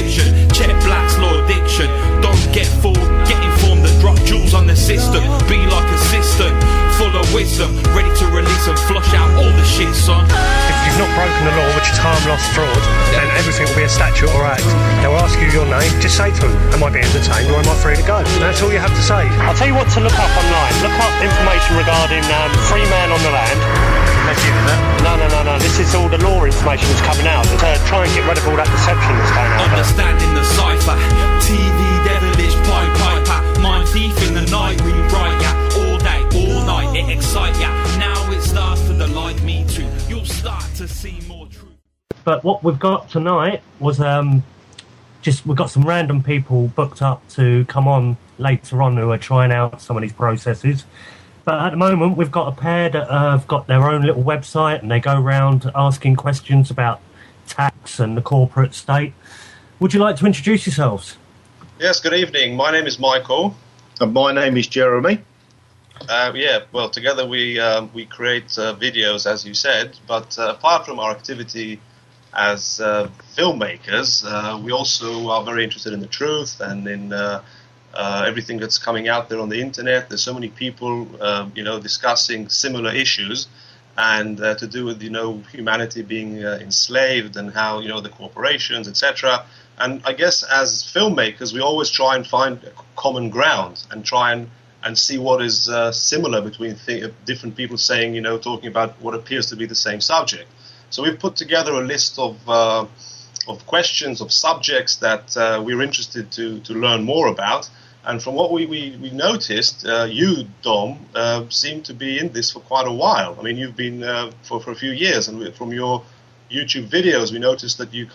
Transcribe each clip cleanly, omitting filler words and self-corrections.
fiction. Check Black's law addiction. Don't get fooled, get informed and drop jewels on the system. Be like a system, full of wisdom, ready to release and flush out all the shit, son. If you've not broken the law, which is harm, loss, fraud, then everything will be a statute or act. They'll ask you your name, just say to them, am I being detained or am I free to go? And that's all you have to say. I'll tell you what to look up online. Look up information regarding free man on the land. No. This is all the law information that's coming out. Try and get rid of all that deception that's going out. Understanding the cipher, TV, devilish, pipe, mind thief in the night, rewrite ya, all day, all night, it excite ya. Now it starts to delight me too. You'll start to see more truth. But what we've got tonight was we've got some random people booked up to come on later on who are trying out some of these processes. But at the moment, we've got a pair that have got their own little website and they go around asking questions about tax and the corporate state. Would you like to introduce yourselves? Yes, good evening. My name is Michael. And my name is Jeremy. Together we create videos, as you said, but apart from our activity as filmmakers, we also are very interested in the truth and in everything that's coming out there on the internet. There's so many people, discussing similar issues, and to do with humanity being enslaved and how the corporations, etc. And I guess as filmmakers, we always try and find common ground and try and see what is similar between different people saying, talking about what appears to be the same subject. So we've put together a list of questions, of subjects that we're interested to learn more about. And from what we noticed, you, Dom, seem to be in this for quite a while. I mean, you've been for a few years, and from your YouTube videos, we noticed that you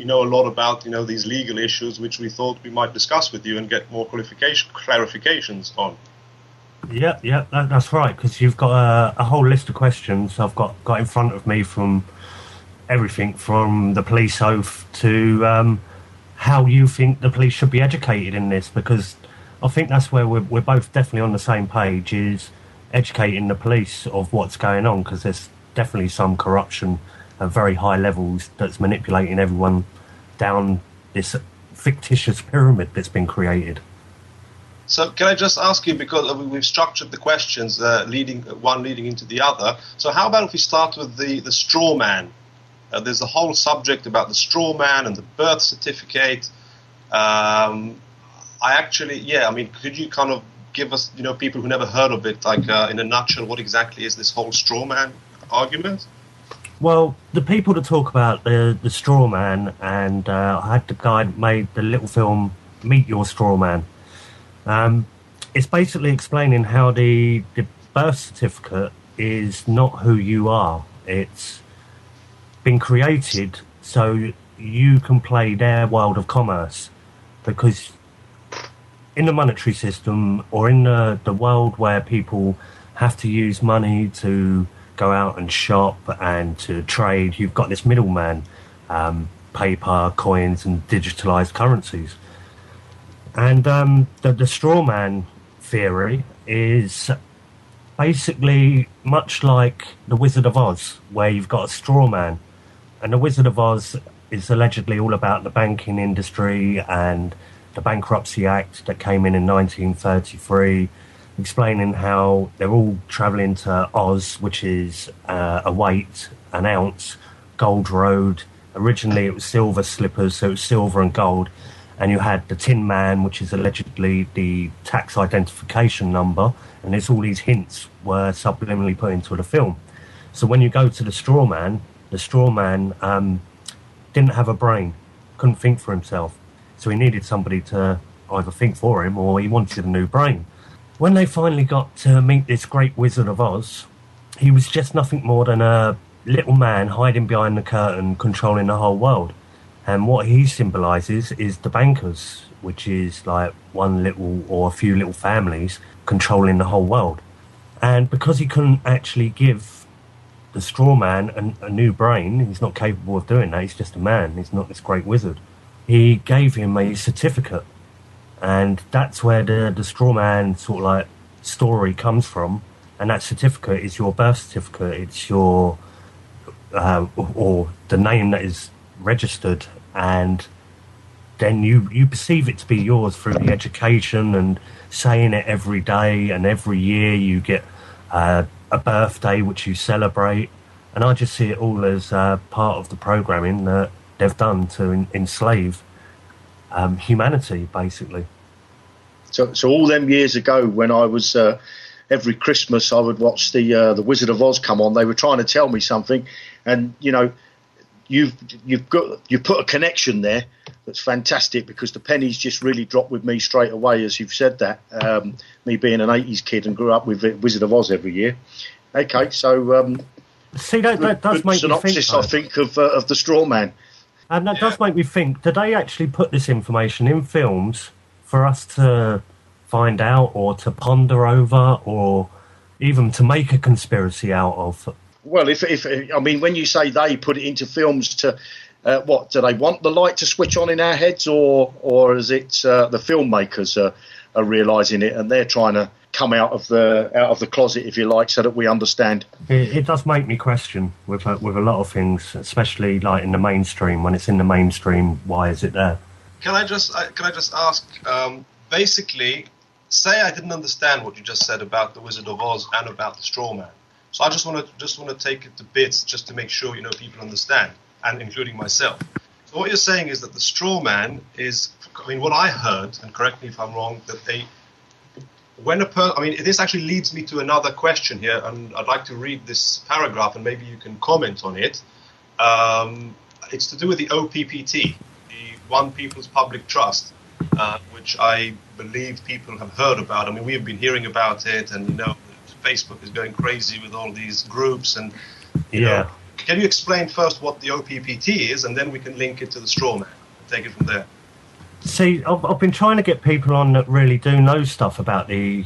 know a lot about these legal issues, which we thought we might discuss with you and get more clarifications on. Yeah, that's right. Because you've got a whole list of questions I've got in front of me, from everything from the police oath to how you think the police should be educated in this, because I think that's where we're both definitely on the same page, is educating the police of what's going on, because there's definitely some corruption at very high levels that's manipulating everyone down this fictitious pyramid that's been created. So can I just ask you, because we've structured the questions leading into the other, so how about if we start with the straw man? There's a whole subject about the straw man and the birth certificate. Could you kind of give us, people who never heard of it, like in a nutshell, what exactly is this whole straw man argument? Well, the people that talk about the straw man, and I had the guy that made the little film Meet Your Straw Man. It's basically explaining how the birth certificate is not who you are. It's been created so you can play their world of commerce, because in the monetary system, or in the world where people have to use money to go out and shop and to trade, you've got this middleman, paper, coins and digitalized currencies. And the straw man theory is basically much like the Wizard of Oz, where you've got a straw man. And the Wizard of Oz is allegedly all about the banking industry and the Bankruptcy Act that came in 1933, explaining how they're all travelling to Oz, which is a weight, an ounce, gold road. Originally it was silver slippers, so it was silver and gold. And you had the Tin Man, which is allegedly the tax identification number. And there's all these hints were subliminally put into the film. So when you go to the straw man didn't have a brain, couldn't think for himself. So he needed somebody to either think for him, or he wanted a new brain. When they finally got to meet this great Wizard of Oz, he was just nothing more than a little man hiding behind the curtain, controlling the whole world. And what he symbolises is the bankers, which is like one little or a few little families controlling the whole world. And because he couldn't actually give the straw man a new brain, he's not capable of doing that, he's just a man, he's not this great wizard. He gave him a certificate, and that's where the straw man sort of like story comes from. And that certificate is your birth certificate, it's your or the name that is registered, and then you perceive it to be yours through the education and saying it every day, and every year you get a birthday which you celebrate. And I just see it all as part of the programming that they've done to enslave humanity, basically. So all them years ago, when I was every Christmas, I would watch the Wizard of Oz come on. They were trying to tell me something, and you've put a connection there that's fantastic, because the pennies just really dropped with me straight away as you've said that. Me being an 80s kid and grew up with Wizard of Oz every year. Okay, so see, that does make me think. Synopsis, I think, of the straw man. And that does make me think, did they actually put this information in films for us to find out, or to ponder over, or even to make a conspiracy out of? Well, if I mean, when you say they put it into films, to what do they want the light to switch on in our heads, or is it the filmmakers are realising it and they're trying to come out of the closet, if you like, so that we understand? It does make me question with a lot of things, especially like in the mainstream. When it's in the mainstream, why is it there? Can I just ask? Basically, say I didn't understand what you just said about the Wizard of Oz and about the straw man. So I just want to take it to bits, just to make sure people understand, and including myself. So what you're saying is that the straw man is, I mean, what I heard, and correct me if I'm wrong, that this actually leads me to another question here, and I'd like to read this paragraph, and maybe you can comment on it. It's to do with the OPPT, the One People's Public Trust, which I believe people have heard about. I mean, we have been hearing about it, and Facebook is going crazy with all these groups, and you know. Can you explain first what the OPPT is, and then we can link it to the straw man and take it from there? See, I've been trying to get people on that really do know stuff about the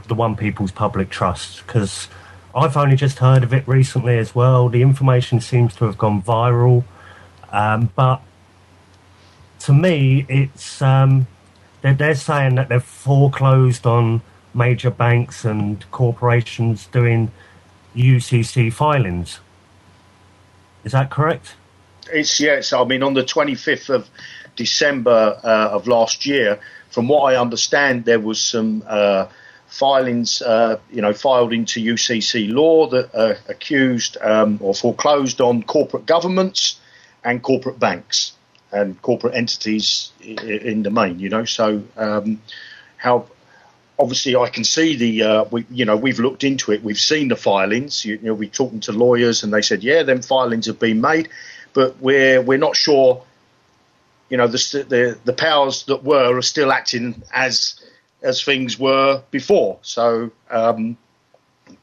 One People's Public Trust, because I've only just heard of it recently as well. The information seems to have gone viral, but to me, it's they're saying that they've foreclosed on major banks and corporations doing UCC filings. Is that correct? Yes. I mean, on the 25th of December of last year, from what I understand, there was some filings, filed into UCC law that accused or foreclosed on corporate governments and corporate banks and corporate entities in the main. So how. Obviously, I can see we've looked into it. We've seen the filings. We're talking to lawyers, and they said, them filings have been made, but we're not sure. The powers that were are still acting as things were before. So, go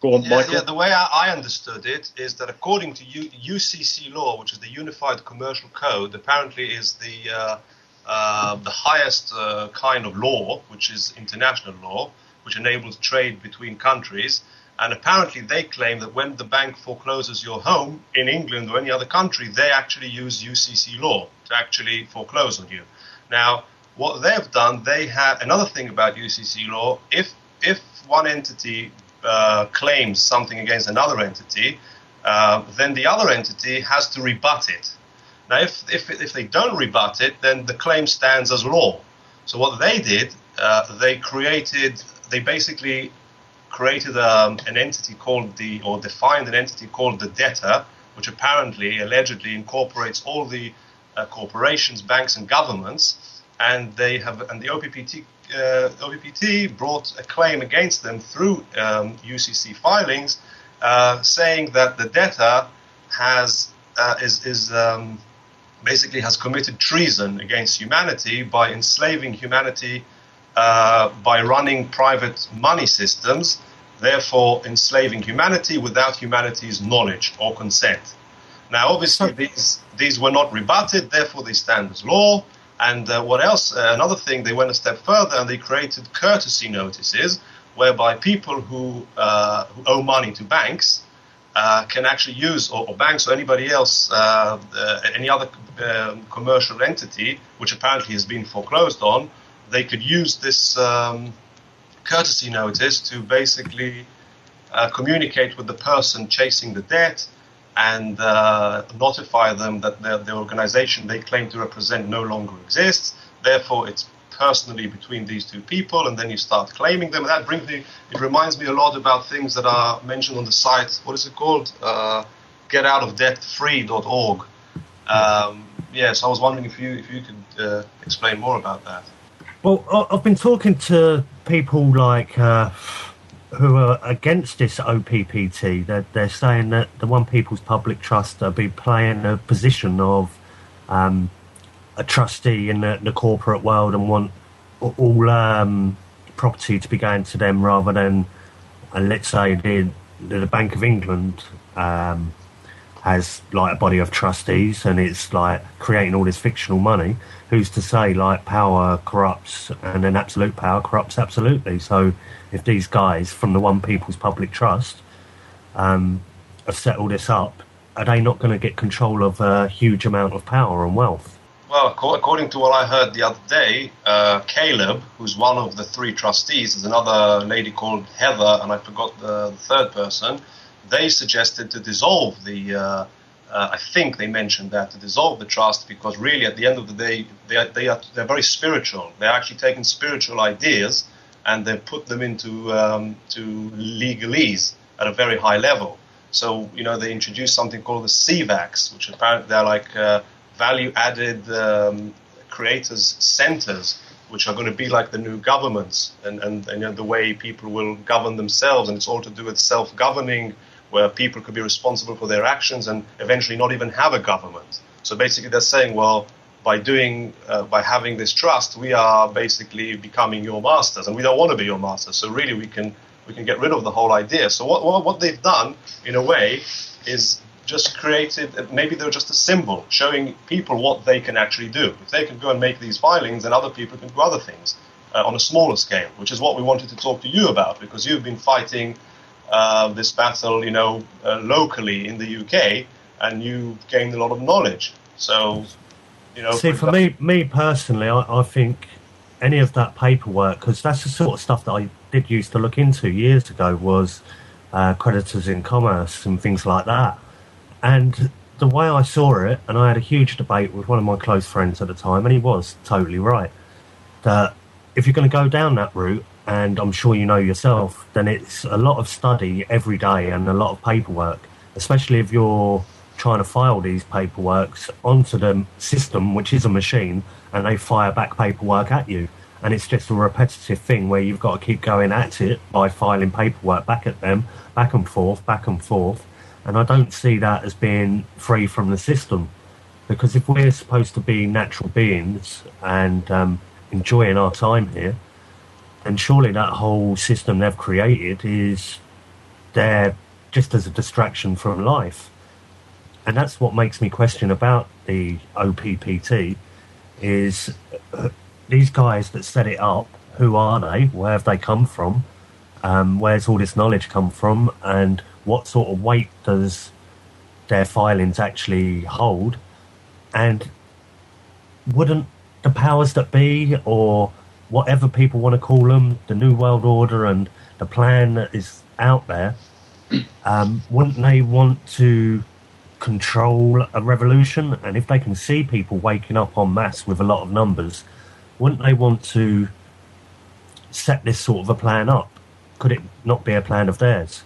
on, Michael. Yeah, the way I understood it is that according to UCC law, which is the Unified Commercial Code, apparently is the highest kind of law, which is international law, which enables trade between countries. And apparently they claim that when the bank forecloses your home in England or any other country, they actually use UCC law to actually foreclose on you. Now, what they've done, they have another thing about UCC law. If one entity claims something against another entity, then the other entity has to rebut it. Now, if they don't rebut it, then the claim stands as law. So what they did, they basically created an entity defined an entity called the debtor, which allegedly incorporates all the corporations, banks, and governments, and the OPPT brought a claim against them through UCC filings, saying that the debtor has committed treason against humanity by enslaving humanity by running private money systems, therefore enslaving humanity without humanity's knowledge or consent. Now, obviously, these were not rebutted, therefore they stand as law. And what else? Another thing, they went a step further and they created courtesy notices, whereby people who owe money to banks can actually use, or banks or anybody else, any other commercial entity, which apparently has been foreclosed on, they could use this courtesy notice to basically communicate with the person chasing the debt and notify them that the organization they claim to represent no longer exists, Therefore, it's personally between these two people, and then you start claiming them. And that brings me, it reminds me a lot about things that are mentioned on the site. What is it called? Getoutofdebtfree.org. So I was wondering if you could explain more about that. Well, I've been talking to people like who are against this OPPT. They're saying that the One People's Public Trust will be playing a position of a trustee in the corporate world and want all property to be going to them rather than, let's say, the Bank of England has like a body of trustees and it's like creating all this fictional money. Who's to say like power corrupts and then absolute power corrupts absolutely? So if these guys from the One People's Public Trust have set all this up, are they not going to get control of a huge amount of power and wealth? Well, according to what I heard the other day, Caleb, who's one of the three trustees, there's another lady called Heather, and I forgot the third person. They suggested to dissolve the. I think they mentioned that, to dissolve the trust, because really, at the end of the day, they're very spiritual. They're actually taking spiritual ideas and they put them into to legalese at a very high level. So they introduced something called the CVACs, which apparently they're like value-added creators centers, which are going to be like the new governments and the way people will govern themselves, and it's all to do with self-governing, where people could be responsible for their actions and eventually not even have a government. So basically they're saying, well, by having this trust, we are basically becoming your masters, and we don't want to be your masters. So really we can get rid of the whole idea. So what they've done, in a way, is just created, maybe they're just a symbol showing people what they can actually do. If they can go and make these filings, then other people can do other things on a smaller scale, which is what we wanted to talk to you about, because you've been fighting this battle, locally in the UK, and you gained a lot of knowledge. So, See, for me personally, I think any of that paperwork, because that's the sort of stuff that I did used to look into years ago, was creditors in commerce and things like that. And the way I saw it, and I had a huge debate with one of my close friends at the time, and he was totally right, that if you're going to go down that route, and I'm sure you know yourself, then it's a lot of study every day and a lot of paperwork, especially if you're trying to file these paperworks onto the system, which is a machine, and they fire back paperwork at you. And it's just a repetitive thing where you've got to keep going at it by filing paperwork back at them, back and forth, back and forth. And I don't see that as being free from the system, because if we're supposed to be natural beings and enjoying our time here, then surely that whole system they've created is there just as a distraction from life. And that's what makes me question about the OPPT, is these guys that set it up, who are they? Where have they come from? Where's all this knowledge come from? And what sort of weight does their filings actually hold? And wouldn't the powers that be, or whatever people want to call them, the New World Order and the plan that is out there, wouldn't they want to control a revolution? And if they can see people waking up en masse with a lot of numbers, wouldn't they want to set this sort of a plan up? Could it not be a plan of theirs?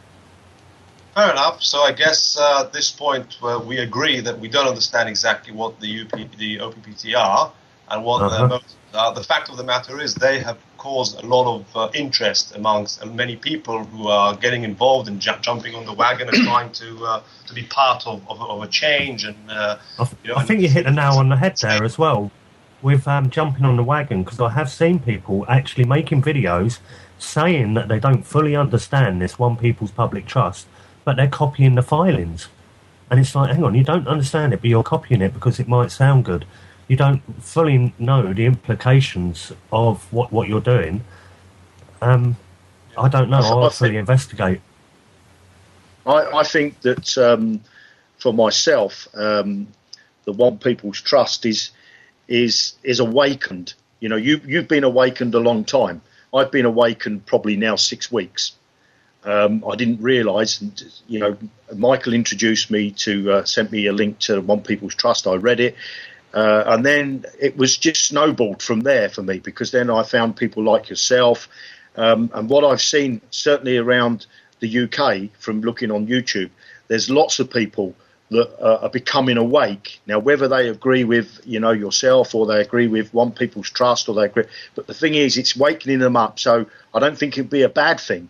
Fair enough. So I guess at this point we agree that we don't understand exactly what the OPPT are and what their motives are. The fact of the matter is they have caused a lot of interest amongst many people who are getting involved and jumping on the wagon and trying to be part of a change. And I think you hit the nail on the head there as well with jumping on the wagon, because I have seen people actually making videos saying that they don't fully understand this One People's Public Trust, but they're copying the filings. And it's like, hang on, you don't understand it, but you're copying it because it might sound good. You don't fully know the implications of what you're doing. I don't know. I'll fully investigate. I think that for myself, the One People's Trust is awakened. You've been awakened a long time. I've been awakened probably now 6 weeks. I didn't realise, Michael introduced me sent me a link to One People's Trust. I read it. And then it was just snowballed from there for me, because then I found people like yourself. And what I've seen, certainly around the UK from looking on YouTube, there's lots of people that are becoming awake. Now, whether they agree with, yourself, or they agree with One People's Trust, or they agree, but the thing is, it's wakening them up. So I don't think it'd be a bad thing.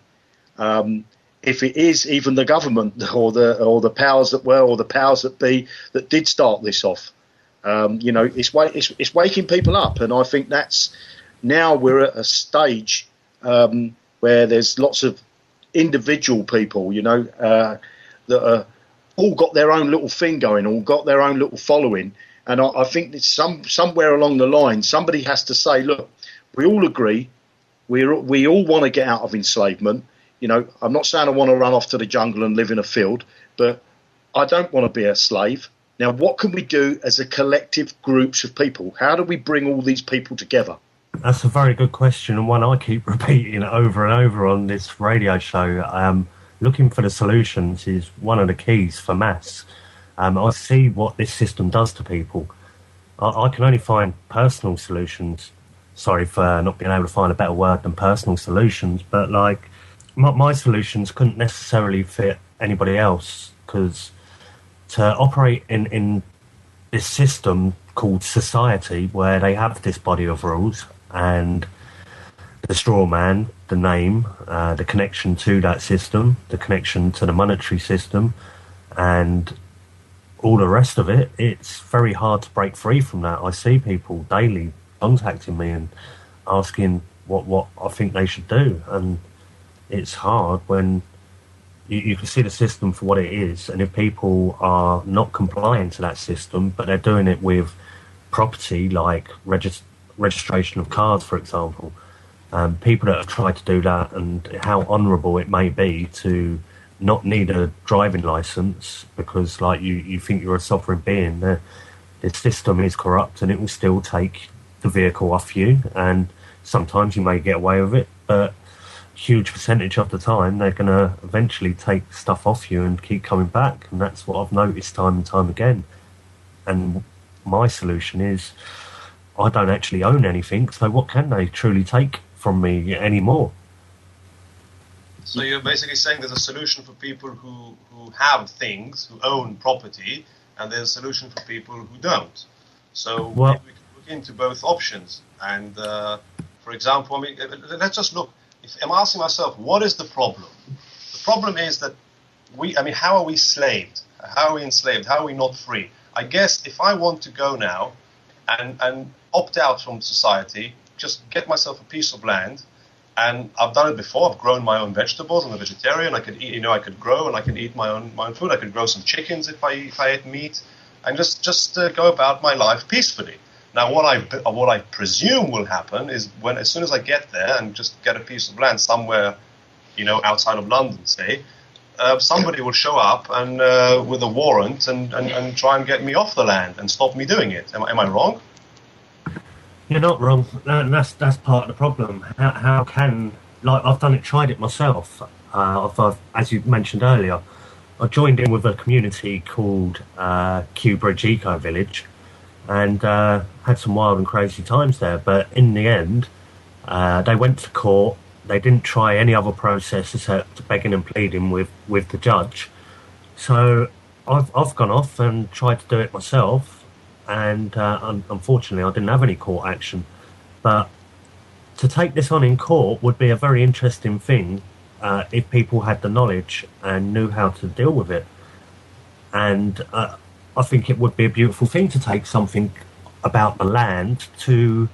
If it is even the government or the powers that were, or the powers that be, that did start this off, it's waking people up. And I think that's, now we're at a stage where there's lots of individual people, that are all got their own little thing going, all got their own little following. And I think that somewhere along the line, somebody has to say, look, we all agree, we all want to get out of enslavement. I'm not saying I want to run off to the jungle and live in a field, but I don't want to be a slave. Now, what can we do as a collective groups of people? How do we bring all these people together? That's a very good question, and one I keep repeating over and over on this radio show. Looking for the solutions is one of the keys for mass. I see what this system does to people. I can only find personal solutions. Sorry for not being able to find a better word than personal solutions, but like my solutions couldn't necessarily fit anybody else, because to operate in this system called society, where they have this body of rules, and the straw man, the name, the connection to that system, the connection to the monetary system, and all the rest of it, it's very hard to break free from that. I see people daily contacting me and asking what I think they should do, and it's hard when you can see the system for what it is, and if people are not complying to that system, but they're doing it with property like registration of cars, for example, people that have tried to do that, and how honourable it may be to not need a driving licence because like you think you're a sovereign being. The system is corrupt, and it will still take the vehicle off you, and sometimes you may get away with it, but huge percentage of the time they're going to eventually take stuff off you and keep coming back. And that's what I've noticed time and time again. And my solution is, I don't actually own anything, so what can they truly take from me anymore? So you're basically saying there's a solution for people who have things, who own property, and there's a solution for people who don't. So maybe we can look into both options. And for example, let's just look. If I'm asking myself, what is the problem? The problem is that how are we slaved? How are we enslaved? How are we not free? I guess if I want to go now and opt out from society, just get myself a piece of land, and I've done it before. I've grown my own vegetables. I'm a vegetarian. I could eat, I could grow and I can eat my own food. I could grow some chickens if I ate meat, and just go about my life peacefully. Now, what I presume will happen is as soon as I get there and just get a piece of land somewhere, outside of London, say, somebody will show up and with a warrant and try and get me off the land and stop me doing it. Am I wrong? You're not wrong. That's part of the problem. How can, like, I've tried it myself. I've, as you mentioned earlier, I joined in with a community called Kew Bridge Eco Village, and had some wild and crazy times there. But in the end, they went to court. They didn't try any other process except begging and pleading with the judge. So I've gone off and tried to do it myself, and unfortunately I didn't have any court action. But to take this on in court would be a very interesting thing if people had the knowledge and knew how to deal with it. And I think it would be a beautiful thing to take something about the land to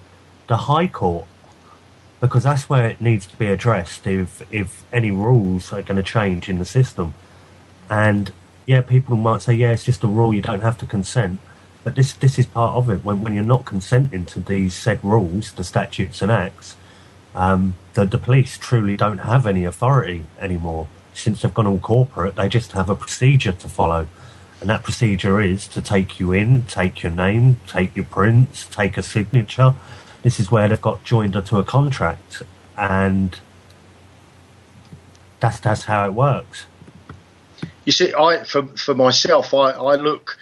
the High Court, because that's where it needs to be addressed if any rules are going to change in the system. And yeah, people might say, yeah, it's just a rule, you don't have to consent. But this is part of it. When you're not consenting to these said rules, the statutes and acts, the police truly don't have any authority anymore. Since they've gone all corporate, they just have a procedure to follow. And that procedure is to take you in, take your name, take your prints, take a signature. This is where they've got joined to a contract, and that's how it works. You see, for myself, I look,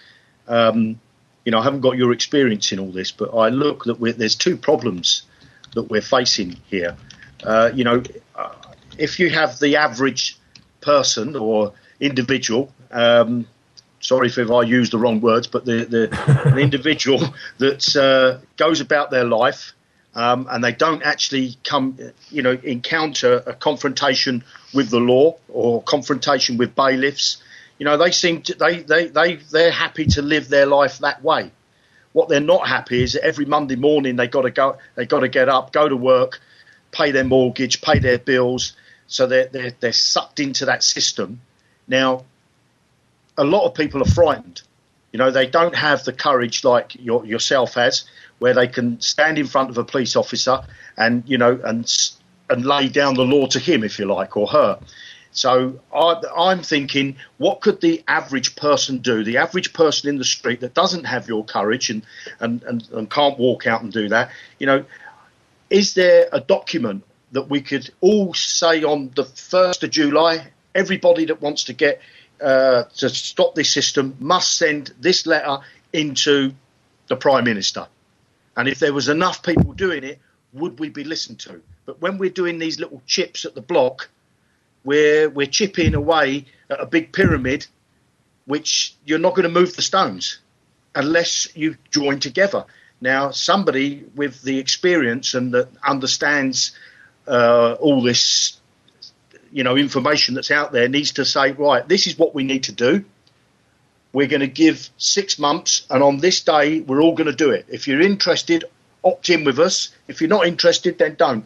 I haven't got your experience in all this, but I look that there's two problems that we're facing here. If you have the average person or individual, sorry if I use the wrong words, but an individual that goes about their life and they don't actually encounter a confrontation with the law or confrontation with bailiffs. They seem to they're happy to live their life that way. What they're not happy is that every Monday morning they got to get up, go to work, pay their mortgage, pay their bills. So they're sucked into that system. Now, a lot of people are frightened. They don't have the courage like yourself has, where they can stand in front of a police officer and lay down the law to him, if you like, or her. So I'm thinking, what could the average person do? The average person in the street that doesn't have your courage and can't walk out and do that. Is there a document that we could all say on the 1st of July, everybody that wants to get to stop this system must send this letter into the Prime Minister? And if there was enough people doing it, would we be listened to? But when we're doing these little chips at the block, we're chipping away at a big pyramid, which you're not going to move the stones unless you join together. Now, somebody with the experience and that understands all this, information that's out there needs to say, right, this is what we need to do. We're going to give 6 months, and on this day, we're all going to do it. If you're interested, opt in with us. If you're not interested, then don't.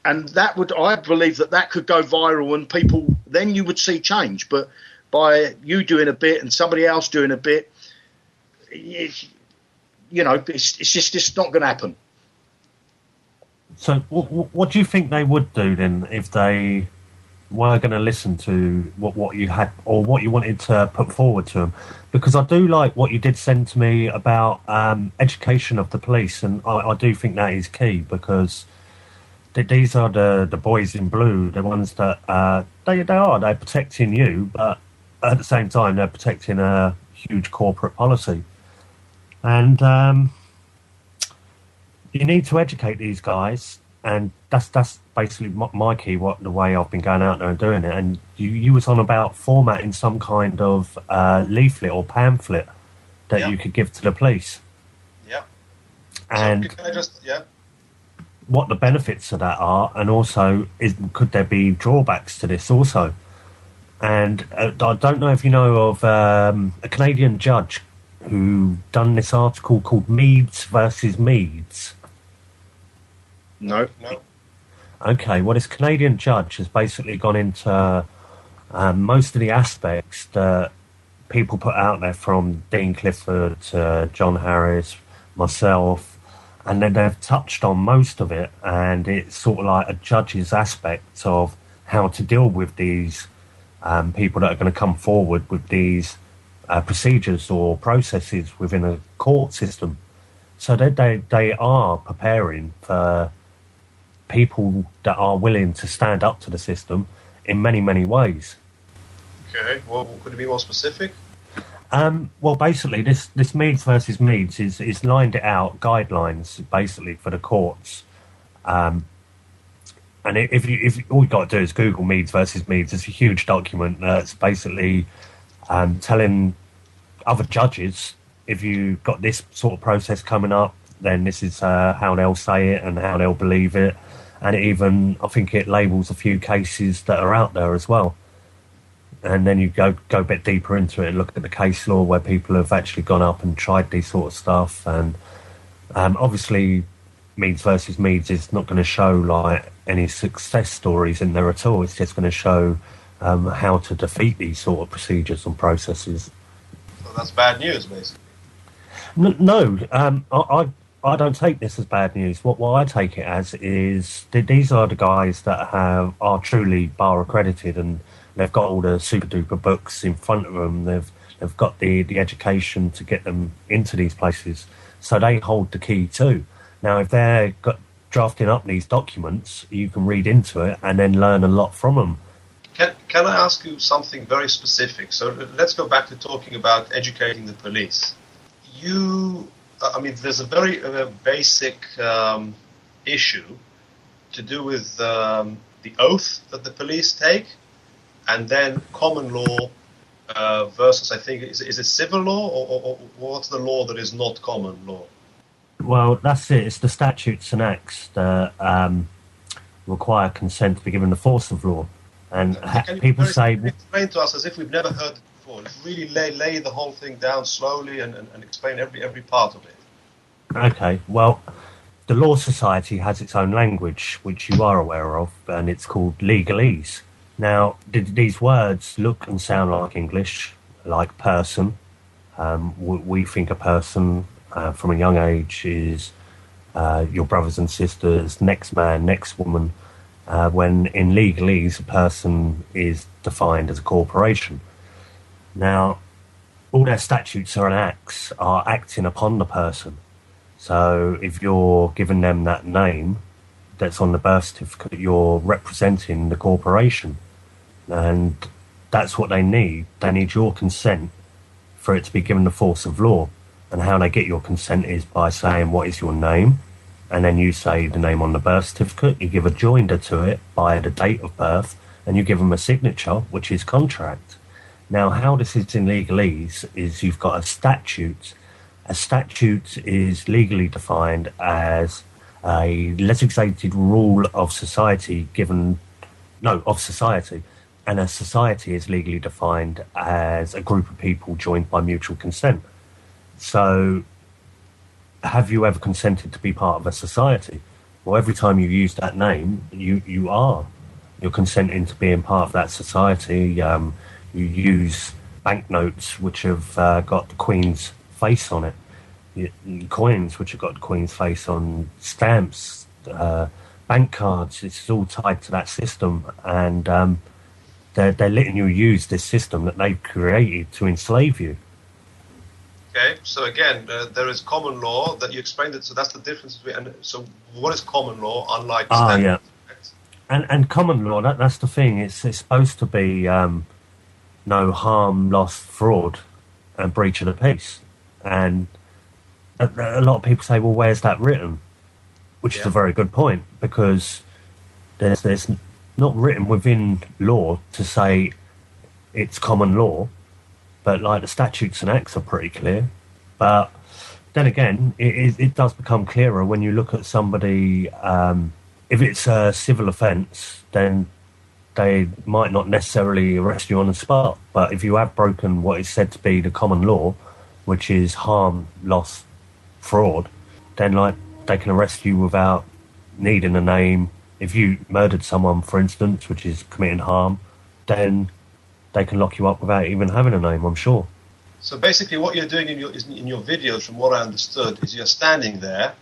And I believe that could go viral, and then you would see change. But by you doing a bit and somebody else doing a bit, it's just not going to happen. So what do you think they would do then if they were going to listen to what you had or what you wanted to put forward to them? Because I do like what you did send to me about education of the police, and I do think that is key, because these are the boys in blue, the ones that they're protecting you, but at the same time they're protecting a huge corporate policy. And you need to educate these guys, and that's basically my key. The way I've been going out there and doing it. And you was on about formatting some kind of leaflet or pamphlet that you could give to the police. Yeah. And so can I just what the benefits of that are, and also could there be drawbacks to this also? And I don't know if you know of a Canadian judge who done this article called Meads versus Meads. No. Okay, well, this Canadian judge has basically gone into most of the aspects that people put out there, from Dean Clifford to John Harris, myself, and then they've touched on most of it, and it's sort of like a judge's aspect of how to deal with these people that are going to come forward with these procedures or processes within a court system. So they are preparing for people that are willing to stand up to the system in many, many ways. Okay, well, could it be more specific? Well, basically, this Meads versus Meads is lined it out, guidelines, basically, for the courts. And if all you got to do is Google Meads versus Meads, it's a huge document that's basically telling other judges, if you've got this sort of process coming up, then this is how they'll say it and how they'll believe it. And I think it labels a few cases that are out there as well. And then you go a bit deeper into it and look at the case law where people have actually gone up and tried these sort of stuff. And obviously, Meads versus Meads is not going to show like any success stories in there at all. It's just going to show how to defeat these sort of procedures and processes. So that's bad news, basically. No, I don't take this as bad news. What I take it as is these are the guys that are truly bar accredited, and they've got all the super duper books in front of them. They've got the education to get them into these places, so they hold the key too. Now, if they're drafting up these documents, you can read into it and then learn a lot from them. Can I ask you something very specific? So let's go back to talking about educating the police. there's a very basic issue to do with the oath that the police take, and then common law versus, I think, is it civil law, or what's the law that is not common law? Well, that's it. It's the statutes and acts that require consent to be given the force of law. And people say... Explain to us as if we've never heard it before. Let's really lay the whole thing down slowly and explain every part of it. Okay, well, the Law Society has its own language, which you are aware of, and it's called legalese. Now, these words look and sound like English, like person. We think a person from a young age is your brothers and sisters, next man, next woman, when in legalese a person is defined as a corporation. Now, all their statutes and acts are acting upon the person. So if you're giving them that name that's on the birth certificate, you're representing the corporation. And that's what they need. They need your consent for it to be given the force of law. And how they get your consent is by saying, what is your name? And then you say the name on the birth certificate, you give a joinder to it by the date of birth, and you give them a signature, which is contract. Now, how this is in legalese is you've got a statute. A statute is legally defined as a legislated rule of society of society. And a society is legally defined as a group of people joined by mutual consent. So, have you ever consented to be part of a society? Well, every time you use that name, you're consenting to being part of that society. You use banknotes which have got the Queen's face on it, coins which have got the Queen's face on, stamps, bank cards. It's all tied to that system, and they're letting you use this system that they've created to enslave you. Okay, so again, there is common law that you explained it. So that's the difference between. And so, what is common law? Unlike yeah, and common law. That's the thing. It's supposed to be no harm, loss, fraud, and breach of the peace. And a lot of people say, well, where's that written? Which is a very good point, because there's not written within law to say it's common law. But like the statutes and acts are pretty clear. But then again, it does become clearer when you look at somebody. If it's a civil offence, then they might not necessarily arrest you on the spot. But if you have broken what is said to be the common law, which is harm, loss, fraud, then like they can arrest you without needing a name. If you murdered someone, for instance, which is committing harm, then they can lock you up without even having a name, I'm sure. So basically what you're doing in your videos, from what I understood, is you're standing there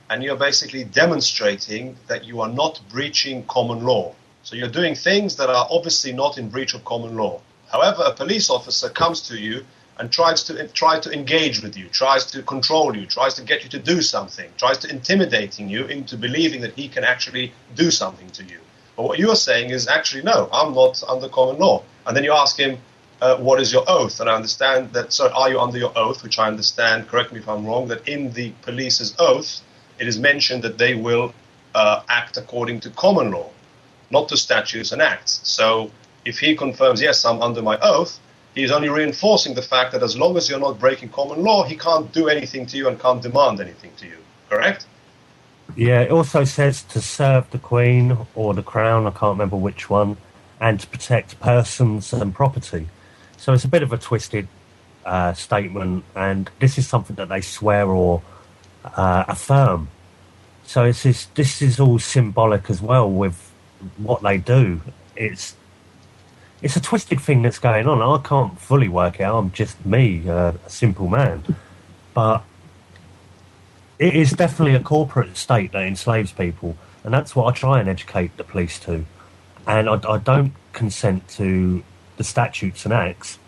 and you're basically demonstrating that you are not breaching common law. So you're doing things that are obviously not in breach of common law. However, a police officer comes to you and tries to engage with you, tries to control you, tries to get you to do something, tries to intimidating you into believing that he can actually do something to you. But what you're saying is actually, no, I'm not under common law. And then you ask him, what is your oath? And I understand that, so are you under your oath, which I understand, correct me if I'm wrong, that in the police's oath, it is mentioned that they will act according to common law, not to statutes and acts. So if he confirms, yes, I'm under my oath, he's only reinforcing the fact that as long as you're not breaking common law, he can't do anything to you and can't demand anything to you, correct? Yeah, it also says to serve the Queen or the Crown, I can't remember which one, and to protect persons and property. So it's a bit of a twisted statement, and this is something that they swear or affirm. So this is all symbolic as well with what they do. It's a twisted thing that's going on. I can't fully work it out. I'm just me, a simple man. But it is definitely a corporate state that enslaves people, and that's what I try and educate the police to. And I don't consent to the statutes and acts,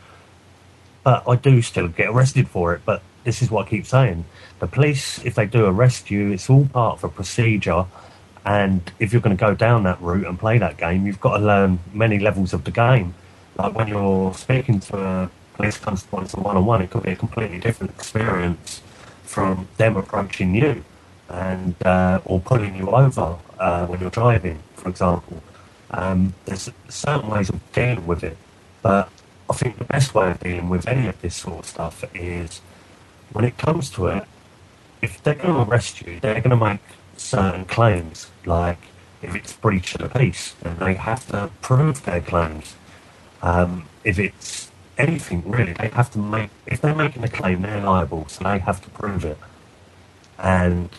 but I do still get arrested for it. But this is what I keep saying. The police, if they do arrest you, it's all part of a procedure. And if you're going to go down that route and play that game, you've got to learn many levels of the game. Like when you're speaking to a police constable, it's a one-on-one, it could be a completely different experience from them approaching you and or pulling you over when you're driving, for example. There's certain ways of dealing with it, but I think the best way of dealing with any of this sort of stuff is, when it comes to it, if they're going to arrest you, they're going to make certain claims, like if it's breach of the peace, then they have to prove their claims. If it's anything really, they have to make, if they're making a claim, they're liable, so they have to prove it. And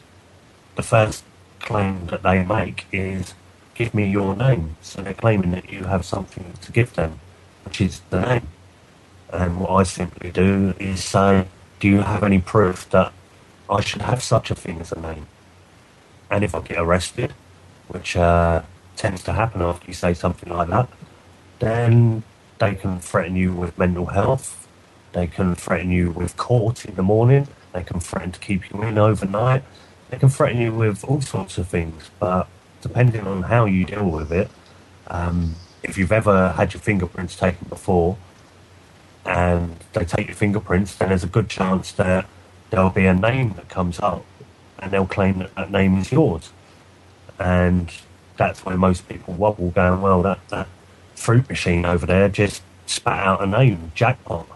the first claim that they make is, give me your name. So they're claiming that you have something to give them, which is the name. And what I simply do is say, do you have any proof that I should have such a thing as a name? And if I get arrested, which tends to happen after you say something like that, then they can threaten you with mental health, they can threaten you with court in the morning, they can threaten to keep you in overnight, they can threaten you with all sorts of things. But depending on how you deal with it, if you've ever had your fingerprints taken before and they take your fingerprints, then there's a good chance that there'll be a name that comes up and they'll claim that that name is yours. And that's where most people wobble, going, well, that fruit machine over there just spat out a name, jackpot.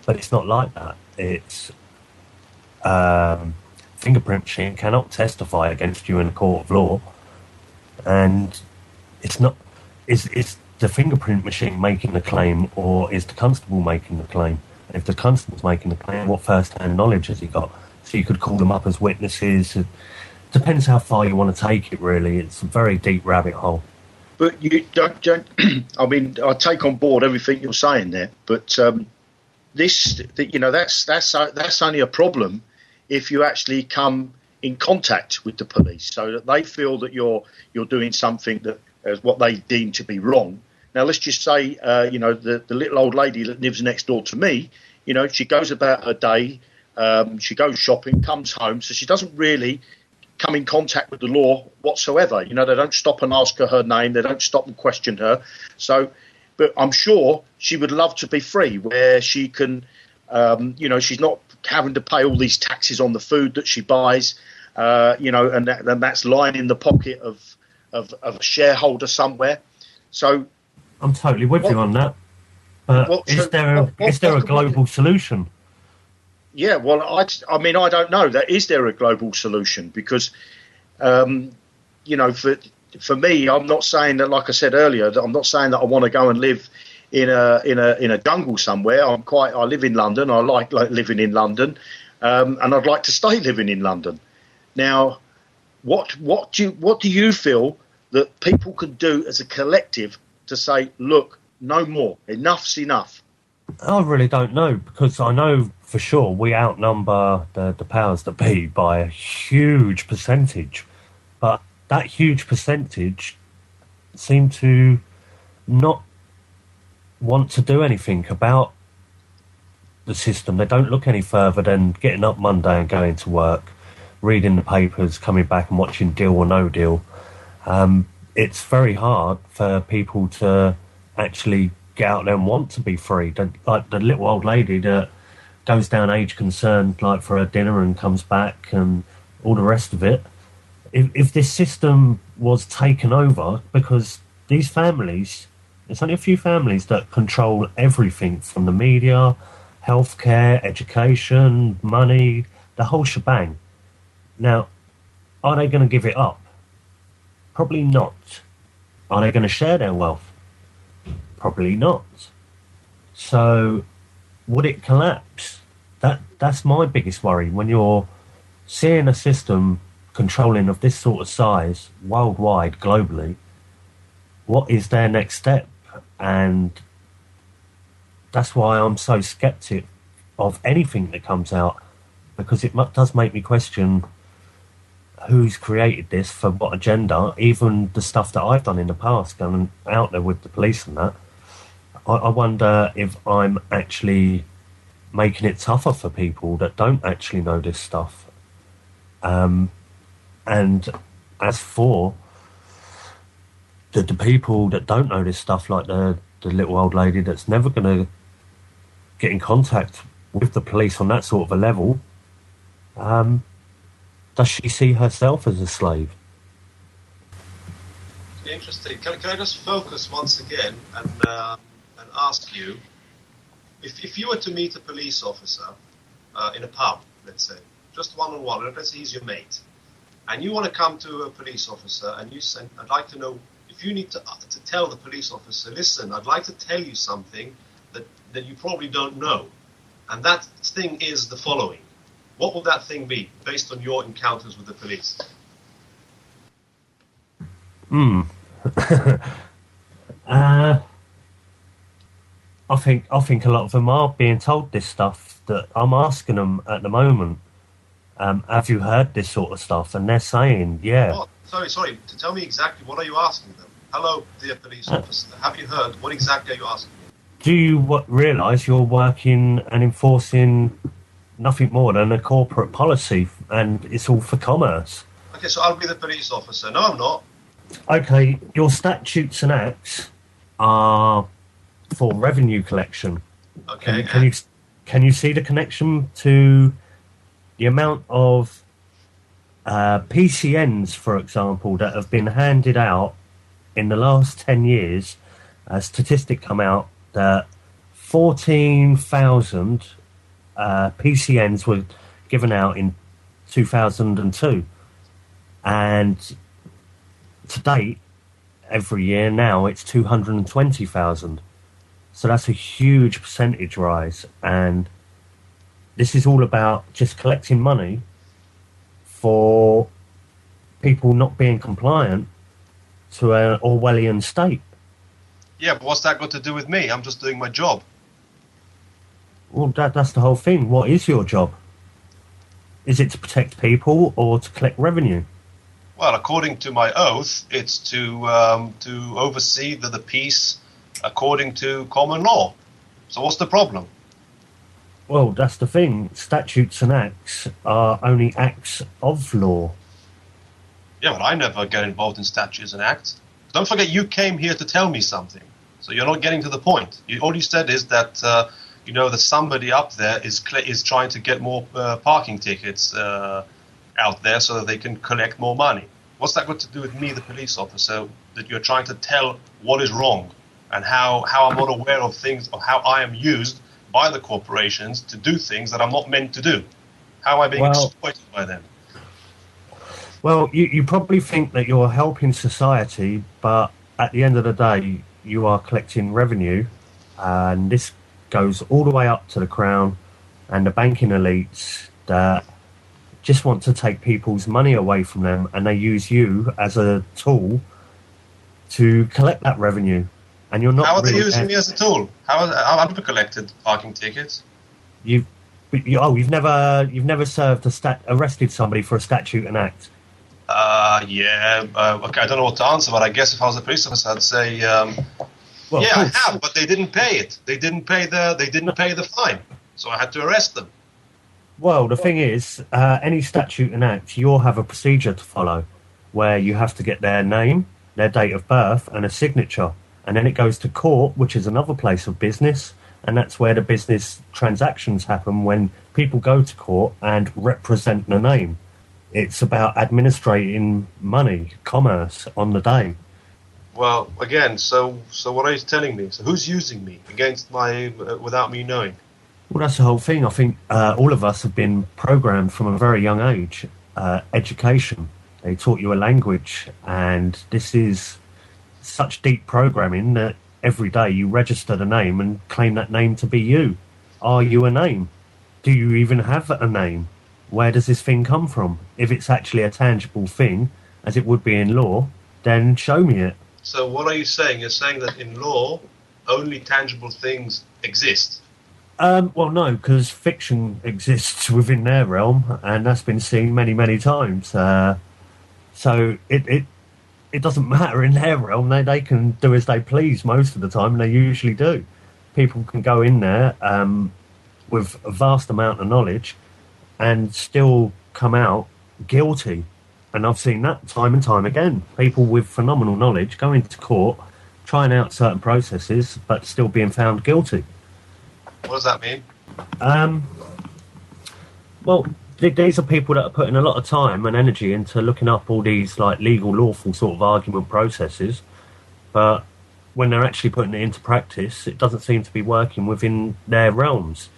But it's not like that. It's fingerprint machine cannot testify against you in a court of law. And it's not, is the fingerprint machine making the claim, or is the constable making the claim? And if the constable's making the claim, what first-hand knowledge has he got? So you could call them up as witnesses. It depends how far you want to take it, really. It's a very deep rabbit hole. But you don't I mean, I take on board everything you're saying there, but that's only a problem if you actually come in contact with the police, so that they feel that you're doing something that is what they deem to be wrong. Now, let's just say, the little old lady that lives next door to me, she goes about her day, she goes shopping, comes home, so she doesn't really come in contact with the law whatsoever. They don't stop and ask her name, they don't stop and question her. So, but I'm sure she would love to be free, where she can, she's not having to pay all these taxes on the food that she buys, and that's lying in the pocket of a shareholder somewhere. So I'm totally with you on that. But is there a global solution? Yeah, well, I mean, I don't know. Is there a global solution? Because, for me, I'm not saying that, like I said earlier, that I'm not saying that I want to go and live in a jungle somewhere. I live in London. I like living in London, and I'd like to stay living in London. Now, what do you feel that people can do as a collective to say, look, no more, enough's enough? I really don't know, because I know for sure we outnumber the powers that be by a huge percentage. But that huge percentage seem to not want to do anything about the system. They don't look any further than getting up Monday and going to work, reading the papers, coming back and watching Deal or No Deal. It's very hard for people to actually get out there and want to be free. Like the little old lady that goes down age concerned, like for her dinner, and comes back and all the rest of it. If this system was taken over, because these families, there's only a few families that control everything from the media, healthcare, education, money, the whole shebang. Now, are they going to give it up? Probably not. Are they going to share their wealth? Probably not. So, would it collapse? That's my biggest worry. When you're seeing a system controlling of this sort of size worldwide, globally, what is their next step? And that's why I'm so skeptic of anything that comes out, because it does make me question who's created this, for what agenda. Even the stuff that I've done in the past, going out there with the police and that, I wonder if I'm actually making it tougher for people that don't actually know this stuff. And as for the people that don't know this stuff, like the little old lady that's never going to get in contact with the police on that sort of a level, Does she see herself as a slave? Interesting. Can I just focus once again and ask you, if you were to meet a police officer in a pub, let's say, just one-on-one, let's say he's your mate, and you want to come to a police officer and you say, I'd like to know, if you need to tell the police officer, listen, I'd like to tell you something that you probably don't know, and that thing is the following. What will that thing be, based on your encounters with the police? I think a lot of them are being told this stuff that I'm asking them at the moment. Have you heard this sort of stuff? And they're saying, yeah. Oh, sorry. To tell me exactly, what are you asking them? Hello, dear police officer. Have you heard? What exactly are you asking them? Do you realise you're working and enforcing nothing more than a corporate policy, and it's all for commerce? Okay, so I'll be the police officer. No, I'm not. Okay, your statutes and acts are for revenue collection. Okay. Can you see the connection to the amount of PCNs, for example, that have been handed out in the last 10 years? A statistic come out that 14,000 PCNs were given out in 2002, and to date, every year now it's 220,000. So that's a huge percentage rise, and this is all about just collecting money for people not being compliant to an Orwellian state. Yeah, but what's that got to do with me? I'm just doing my job. Well, that's the whole thing. What is your job? Is it to protect people or to collect revenue? Well, according to my oath, it's to oversee the peace according to common law. So what's the problem? Well, that's the thing. Statutes and acts are only acts of law. Yeah, but I never get involved in statutes and acts. Don't forget, you came here to tell me something. So you're not getting to the point. All you said is that that somebody up there is trying to get more parking tickets out there so that they can collect more money. What's that got to do with me, the police officer, that you're trying to tell what is wrong and how I'm not aware of things, or how I am used by the corporations to do things that I'm not meant to do? How am I being exploited by them? Well, you probably think that you're helping society, but at the end of the day, you are collecting revenue, and this goes all the way up to the Crown and the banking elites that just want to take people's money away from them, and they use you as a tool to collect that revenue. And you're not. How are they using me as a tool? I've never collected parking tickets. You've never arrested somebody for a statute and act. Okay, I don't know what to answer, but I guess if I was a police officer, I'd say, I have, but they didn't pay it. They didn't pay the fine, so I had to arrest them. Well, the thing is, any statute and act, you'll have a procedure to follow, where you have to get their name, their date of birth, and a signature, and then it goes to court, which is another place of business, and that's where the business transactions happen when people go to court and represent the name. It's about administrating money, commerce on the day. Well, again, so what are you telling me? So who's using me against without me knowing? Well, that's the whole thing. I think all of us have been programmed from a very young age. Education. They taught you a language, and this is such deep programming that every day you register the name and claim that name to be you. Are you a name? Do you even have a name? Where does this thing come from? If it's actually a tangible thing, as it would be in law, then show me it. So what are you saying? You're saying that in law, only tangible things exist? Well, no, because fiction exists within their realm, and that's been seen many, many times. So it doesn't matter in their realm. They can do as they please most of the time, and they usually do. People can go in there with a vast amount of knowledge and still come out guilty. And I've seen that time and time again. People with phenomenal knowledge going to court, trying out certain processes, but still being found guilty. What does that mean? Well, these are people that are putting a lot of time and energy into looking up all these like legal, lawful sort of argument processes, but when they're actually putting it into practice, it doesn't seem to be working within their realms.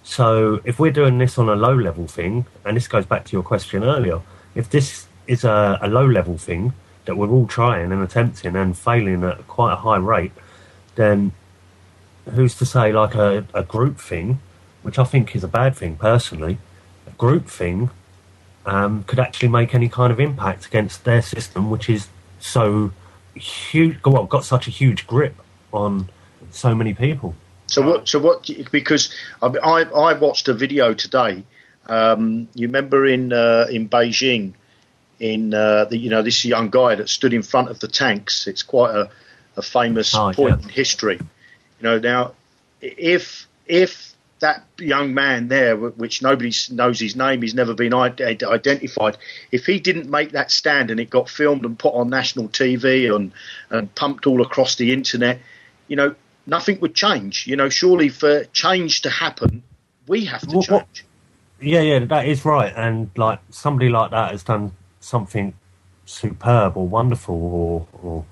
So if we're doing this on a low-level thing, and this goes back to your question earlier, if this is a low-level thing that we're all trying and attempting and failing at quite a high rate, then who's to say like a group thing, which I think is a bad thing personally, a group thing could actually make any kind of impact against their system, which is so huge, well, got such a huge grip on so many people. So what? Because I watched a video today. You remember in Beijing, this young guy that stood in front of the tanks. It's quite a famous point in history. Now if that young man there, which nobody knows his name, he's never been identified, if he didn't make that stand and it got filmed and put on national TV and pumped all across the internet, nothing would change. Surely for change to happen, we have to change. Yeah, that is right. And like somebody like that has done something superb or wonderful, or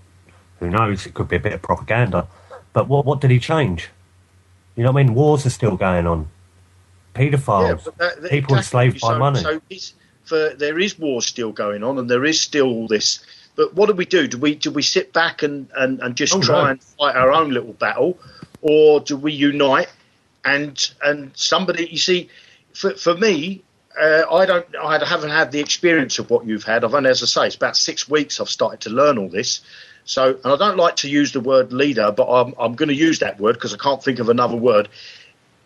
who knows, it could be a bit of propaganda. But what did he change? You know what I mean? Wars are still going on. Paedophiles, people enslaved by money. So there is war still going on, and there is still all this. But what do? Do we sit back and just try and fight our own little battle, or do we unite? And somebody, you see, for me, I haven't had the experience of what you've had. I've only, as I say, it's about 6 weeks I've started to learn all this. So, and I don't like to use the word leader, but I'm going to use that word because I can't think of another word.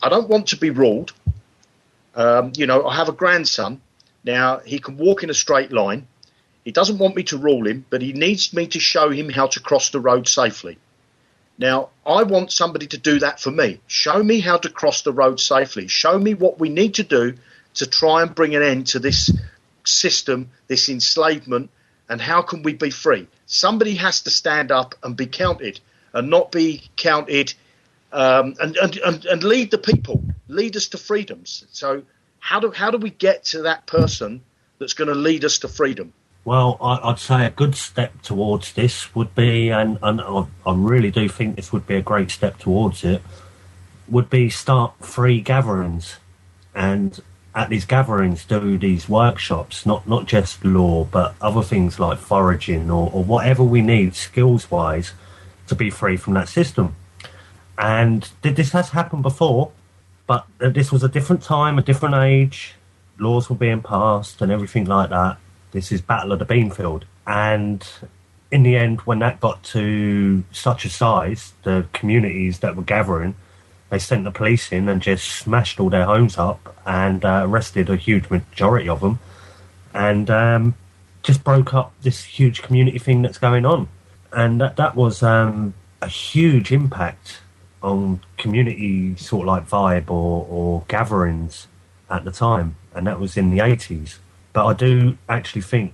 I don't want to be ruled. I have a grandson. Now, he can walk in a straight line. He doesn't want me to rule him, but he needs me to show him how to cross the road safely. Now, I want somebody to do that for me. Show me how to cross the road safely. Show me what we need to do to try and bring an end to this system, this enslavement, and how can we be free? Somebody has to stand up and be counted, and not be counted, and lead the people, lead us to freedoms. So how do we get to that person that's going to lead us to freedom? Well, I'd say a good step towards this would be, and I really do think this would be a great step towards it, would be start free gatherings, and at these gatherings do these workshops, not just law, but other things like foraging or whatever we need skills-wise to be free from that system. And this has happened before, but this was a different time, a different age, laws were being passed and everything like that. This is Battle of the Beanfield. And in the end, when that got to such a size, the communities that were gathering, they sent the police in and just smashed all their homes up and arrested a huge majority of them, and just broke up this huge community thing that's going on. And that was a huge impact on community sort of like vibe or gatherings at the time, and that was in the 80s. But I do actually think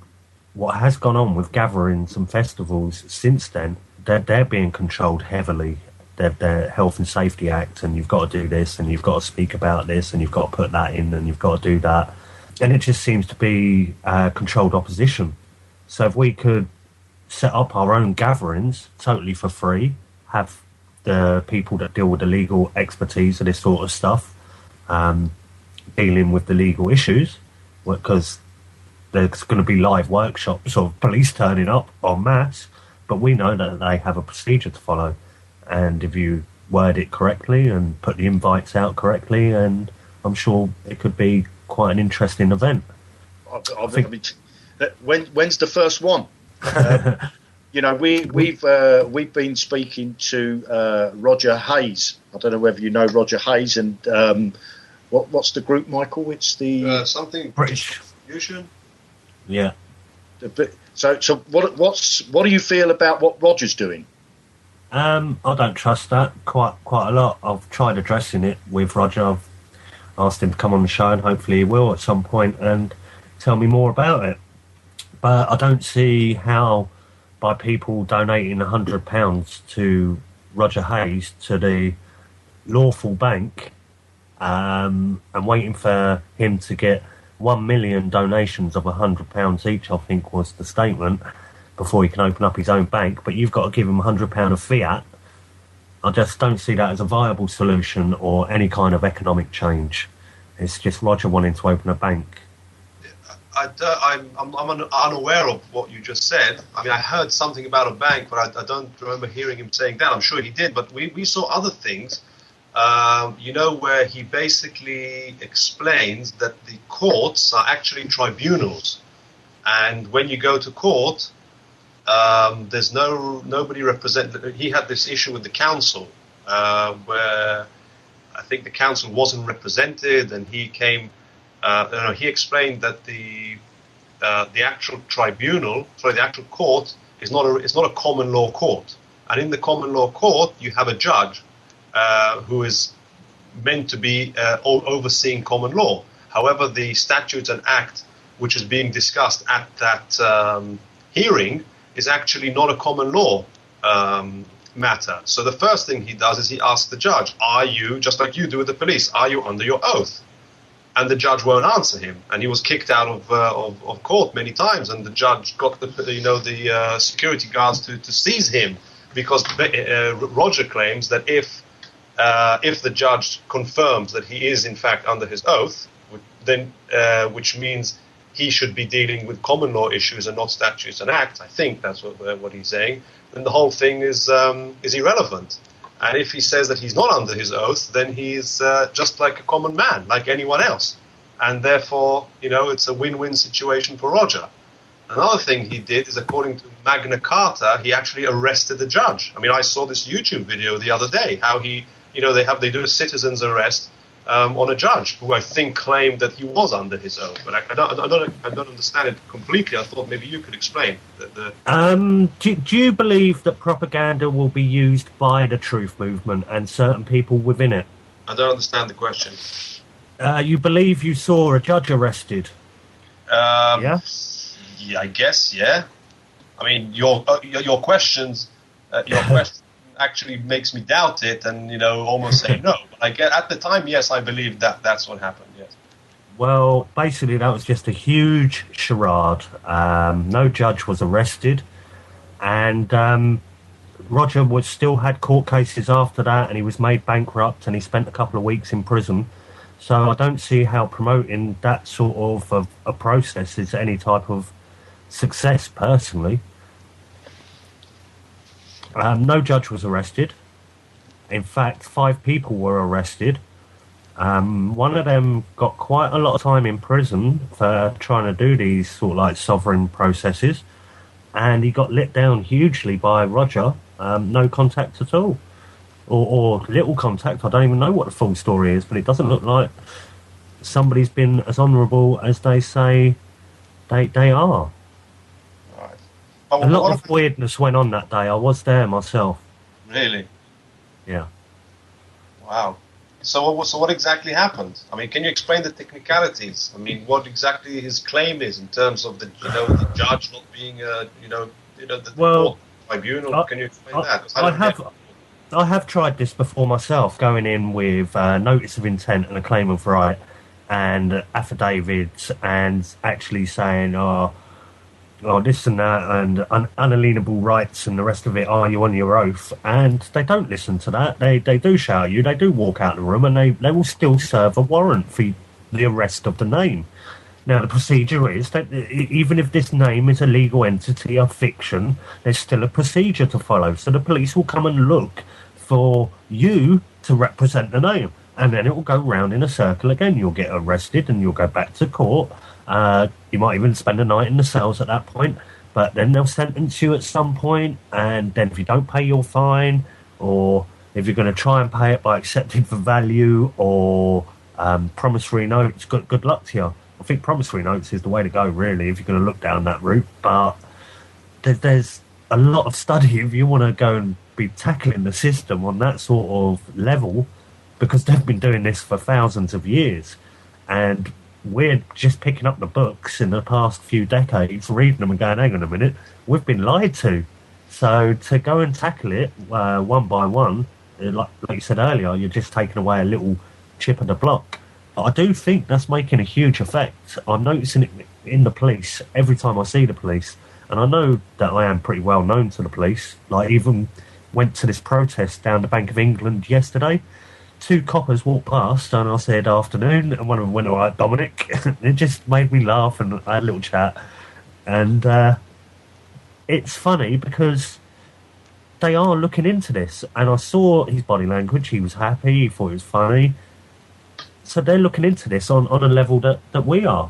what has gone on with gatherings and festivals since then, they're being controlled heavily. Their Health and Safety Act, and you've got to do this, and you've got to speak about this, and you've got to put that in, and you've got to do that. And it just seems to be controlled opposition. So if we could set up our own gatherings totally for free, have the people that deal with the legal expertise of this sort of stuff dealing with the legal issues, because there's going to be live workshops of police turning up en masse, but we know that they have a procedure to follow. And if you word it correctly and put the invites out correctly, and I'm sure it could be quite an interesting event. When's the first one? We've been speaking to Roger Hayes. I don't know whether you know Roger Hayes, and what's the group, Michael? It's the something British Fusion. Yeah. So what do you feel about what Roger's doing? I don't trust that quite a lot. I've tried addressing it with Roger. I've asked him to come on the show, and hopefully he will at some point and tell me more about it. But I don't see how, by people donating £100 to Roger Hayes to the lawful bank, and waiting for him to get 1 million donations of £100 each, I think was the statement, before he can open up his own bank. But you've got to give him £100 of fiat. I just don't see that as a viable solution or any kind of economic change. It's just Roger wanting to open a bank. I'm unaware of what you just said. I mean, I heard something about a bank, but I don't remember hearing him saying that. I'm sure he did, but we saw other things, where he basically explains that the courts are actually tribunals. And when you go to court, there's nobody represented. He had this issue with the council, where I think the council wasn't represented, and he came. He explained that the actual the actual court is not a common law court, and in the common law court you have a judge who is meant to be overseeing common law. However, the statute and act which is being discussed at that hearing is actually not a common law matter. So the first thing he does is he asks the judge, "Are you, just like you do with the police, are you under your oath?" And the judge won't answer him, and he was kicked out of court many times. And the judge got the security guards to seize him, because Roger claims that if the judge confirms that he is in fact under his oath, then which means he should be dealing with common law issues and not statutes and acts. I think that's what he's saying. Then the whole thing is irrelevant. And if he says that he's not under his oath, then he's just like a common man, like anyone else. And therefore, it's a win-win situation for Roger. Another thing he did is, according to Magna Carta, he actually arrested the judge. I mean, I saw this YouTube video the other day, how they do a citizen's arrest on a judge who I think claimed that he was under his oath. But I don't understand it completely. I thought maybe you could explain. Do you believe that propaganda will be used by the truth movement and certain people within it? I don't understand the question. You believe you saw a judge arrested? Yeah, I guess, yeah. I mean, your questions, your question actually makes me doubt it and almost say no. But at the time, yes, I believe that's what happened. Yes. Well, basically, that was just a huge charade. No judge was arrested, and Roger still had court cases after that, and he was made bankrupt, and he spent a couple of weeks in prison. So I don't see how promoting that sort of a process is any type of success, personally. No judge was arrested. In fact, 5 people were arrested. One of them got quite a lot of time in prison for trying to do these sort of like sovereign processes, and he got lit down hugely by Roger. No contact at all, or little contact. I don't even know what the full story is, but it doesn't look like somebody's been as honourable as they say they are. Right. A lot of weirdness went on that day. I was there myself. Really? Yeah. Wow. So what exactly happened? I mean, can you explain the technicalities? I mean, what exactly his claim is in terms of the judge not being the court tribunal? Can you explain that? I have tried this before myself, going in with notice of intent and a claim of right and affidavits, and actually saying, oh, this and that, and unalienable rights and the rest of it, are you on your oath? And they don't listen to that. They do shout at you, they do walk out of the room, and they will still serve a warrant for the arrest of the name. Now, the procedure is that even if this name is a legal entity, a fiction, there's still a procedure to follow. So the police will come and look for you to represent the name, and then it will go round in a circle again. You'll get arrested and you'll go back to court. You might even spend a night in the cells at that point, but then they'll sentence you at some point, and then if you don't pay your fine, or if you're going to try and pay it by accepting for value or promissory notes, good luck to you. I think promissory notes is the way to go, really, if you're going to look down that route. But there's a lot of study if you want to go and be tackling the system on that sort of level, because they've been doing this for thousands of years. And we're just picking up the books in the past few decades, reading them and going, hang on a minute, we've been lied to. So to go and tackle it one by one, like you said earlier, you're just taking away a little chip of the block I do think that's making a huge effect. I'm noticing it in the police every time I see the police, and I know that I am pretty well known to the police. Like, even went to this protest down the Bank of England yesterday. 2 coppers walked past, and I said afternoon, and one of them went, "All right, Dominic." It just made me laugh, and I had a little chat. And it's funny because they are looking into this, and I saw his body language. He was happy. He thought it was funny. So they're looking into this on a level that we are.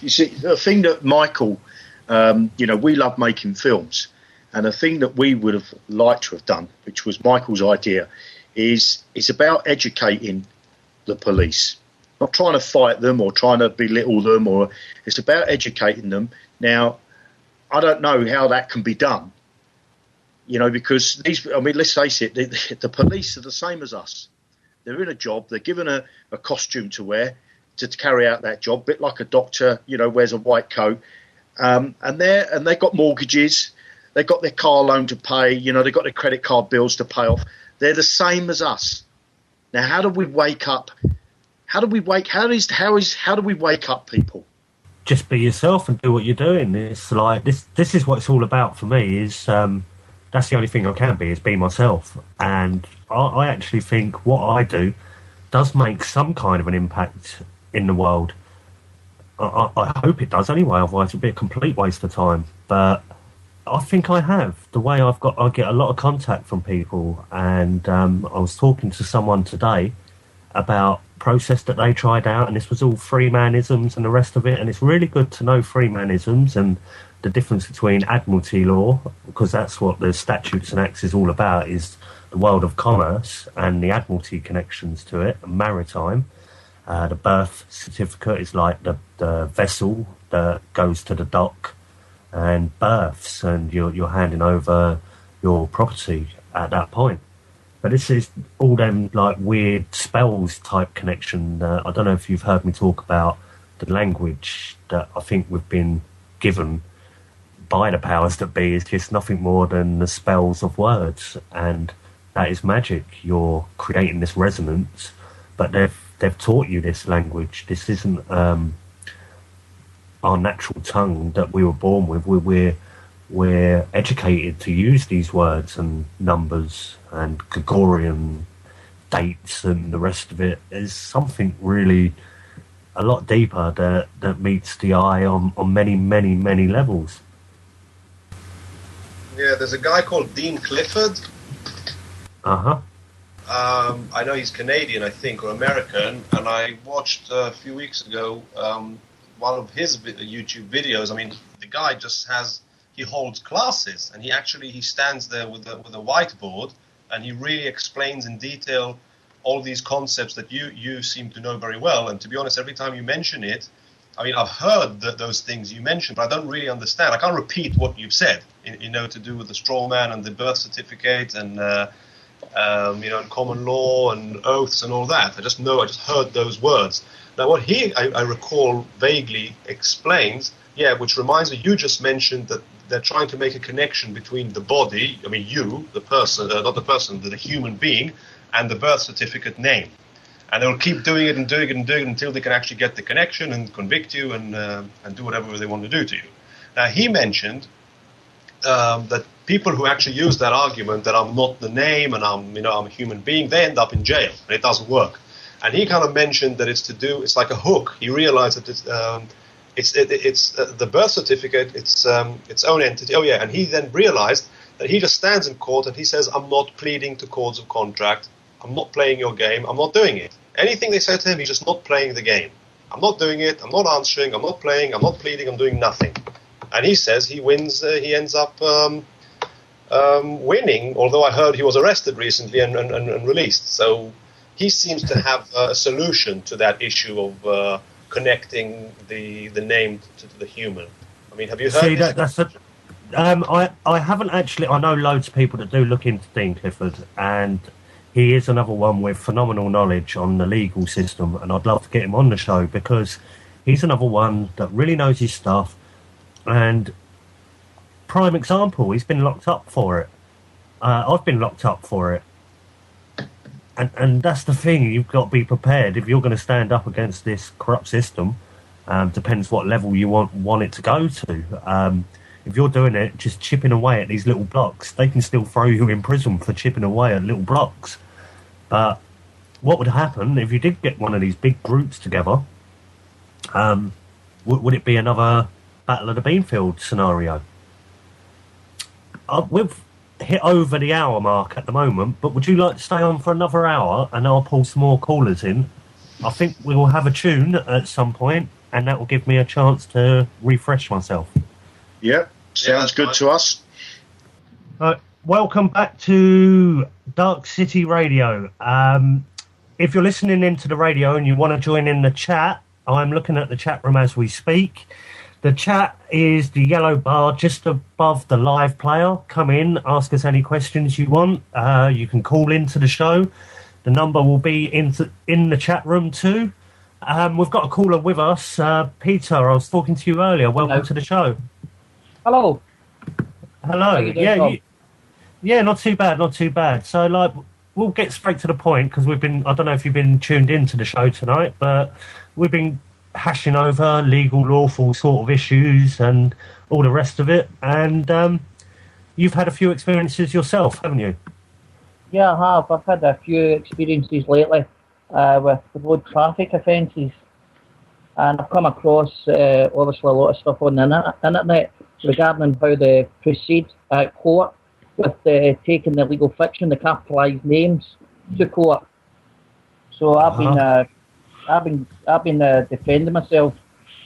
You see, the thing that Michael, we love making films, and the thing that we would have liked to have done, which was Michael's idea, is it's about educating the police, not trying to fight them or trying to belittle them, or it's about educating them. Now, I don't know how that can be done, because let's face it, the police are the same as us. They're in a job, they're given a costume to wear to carry out that job, a bit like a doctor, wears a white coat, and they've got mortgages, they've got their car loan to pay, they've got their credit card bills to pay off. They're the same as us. Now, how do we wake up? How do we wake up people? Just be yourself and do what you're doing. It's like this is what it's all about for me. Is that's the only thing I can be, is be myself. And I actually think what I do does make some kind of an impact in the world. I hope it does anyway, otherwise it'd be a complete waste of time. But I think I have. The way I get a lot of contact from people, and I was talking to someone today about process that they tried out, and this was all freemanisms and the rest of it, and it's really good to know freemanisms and the difference between admiralty law, because that's what the statutes and acts is all about, is the world of commerce and the admiralty connections to it, and maritime. The birth certificate is like the vessel that goes to the dock and births, and you're handing over your property at that point. But this is all them like weird spells type connection. I don't know if you've heard me talk about the language that I think we've been given by the powers that be is just nothing more than the spells of words, and that is magic. You're creating this resonance, but they've taught you this language. This isn't our natural tongue that we were born with. We're educated to use these words and numbers and Gregorian dates and the rest of it. Is something really a lot deeper that meets the eye on many, many, many levels. Yeah, there's a guy called Dean Clifford. Uh-huh. I know he's Canadian, I think, or American, and I watched a few weeks ago one of his YouTube videos. I mean, the guy he holds classes, and he stands there with a whiteboard, and he really explains in detail all these concepts that you seem to know very well. And to be honest, every time you mention it, I mean, I've heard those things you mentioned, but I don't really understand. I can't repeat what you've said, to do with the straw man and the birth certificate and, and common law and oaths and all that. I just heard those words. Now, what I recall vaguely explains, which reminds me, you just mentioned that they're trying to make a connection between the body, I mean you, the person, not the person, the human being, and the birth certificate name. And they'll keep doing it and doing it and doing it until they can actually get the connection and convict you and do whatever they want to do to you. Now, he mentioned that people who actually use that argument, that I'm not the name and I'm a human being, they end up in jail, and it doesn't work. And he kind of mentioned that it's like a hook. He realized that it's the birth certificate, its own entity. Oh yeah, and he then realized that he just stands in court and he says, I'm not pleading to codes of contract. I'm not playing your game. I'm not doing it. Anything they say to him, he's just not playing the game. I'm not doing it. I'm not answering. I'm not playing. I'm not pleading. I'm doing nothing. And he says he wins. He ends up winning, although I heard he was arrested recently and released. So he seems to have a solution to that issue of connecting the name to the human. I mean, have you heard this? I haven't actually. I know loads of people that do look into Dean Clifford, and he is another one with phenomenal knowledge on the legal system, and I'd love to get him on the show because he's another one that really knows his stuff. And prime example, he's been locked up for it. I've been locked up for it. And that's the thing, you've got to be prepared if you're going to stand up against this corrupt system. Depends what level you want it to go to. If you're doing it just chipping away at these little blocks, they can still throw you in prison for chipping away at little blocks. But what would happen if you did get one of these big groups together? Would it be another Battle of the Beanfield scenario? We've hit over the hour mark at the moment, but would you like to stay on for another hour and I'll pull some more callers in? I think we will have a tune at some point, and that will give me a chance to refresh myself. Yeah, sounds good to us. Welcome back to Darkcity Radio. If you're listening into the radio and you want to join in the chat, I'm looking at the chat room as we speak. The chat is the yellow bar just above the live player. Come in, ask us any questions you want. You can call into the show. The number will be in the chat room too. We've got a caller with us. Peter, I was talking to you earlier. Welcome to the show. Hello. Hello. Yeah, not too bad. So, we'll get straight to the point because I don't know if you've been tuned into the show tonight, but we've been hashing over legal, lawful sort of issues and all the rest of it. And you've had a few experiences yourself, haven't you? Yeah, I have. I've had a few experiences lately with road traffic offences. And I've come across, obviously, a lot of stuff on the internet regarding how they proceed at court with taking the legal fiction, the capitalised names, to court. So I've been defending myself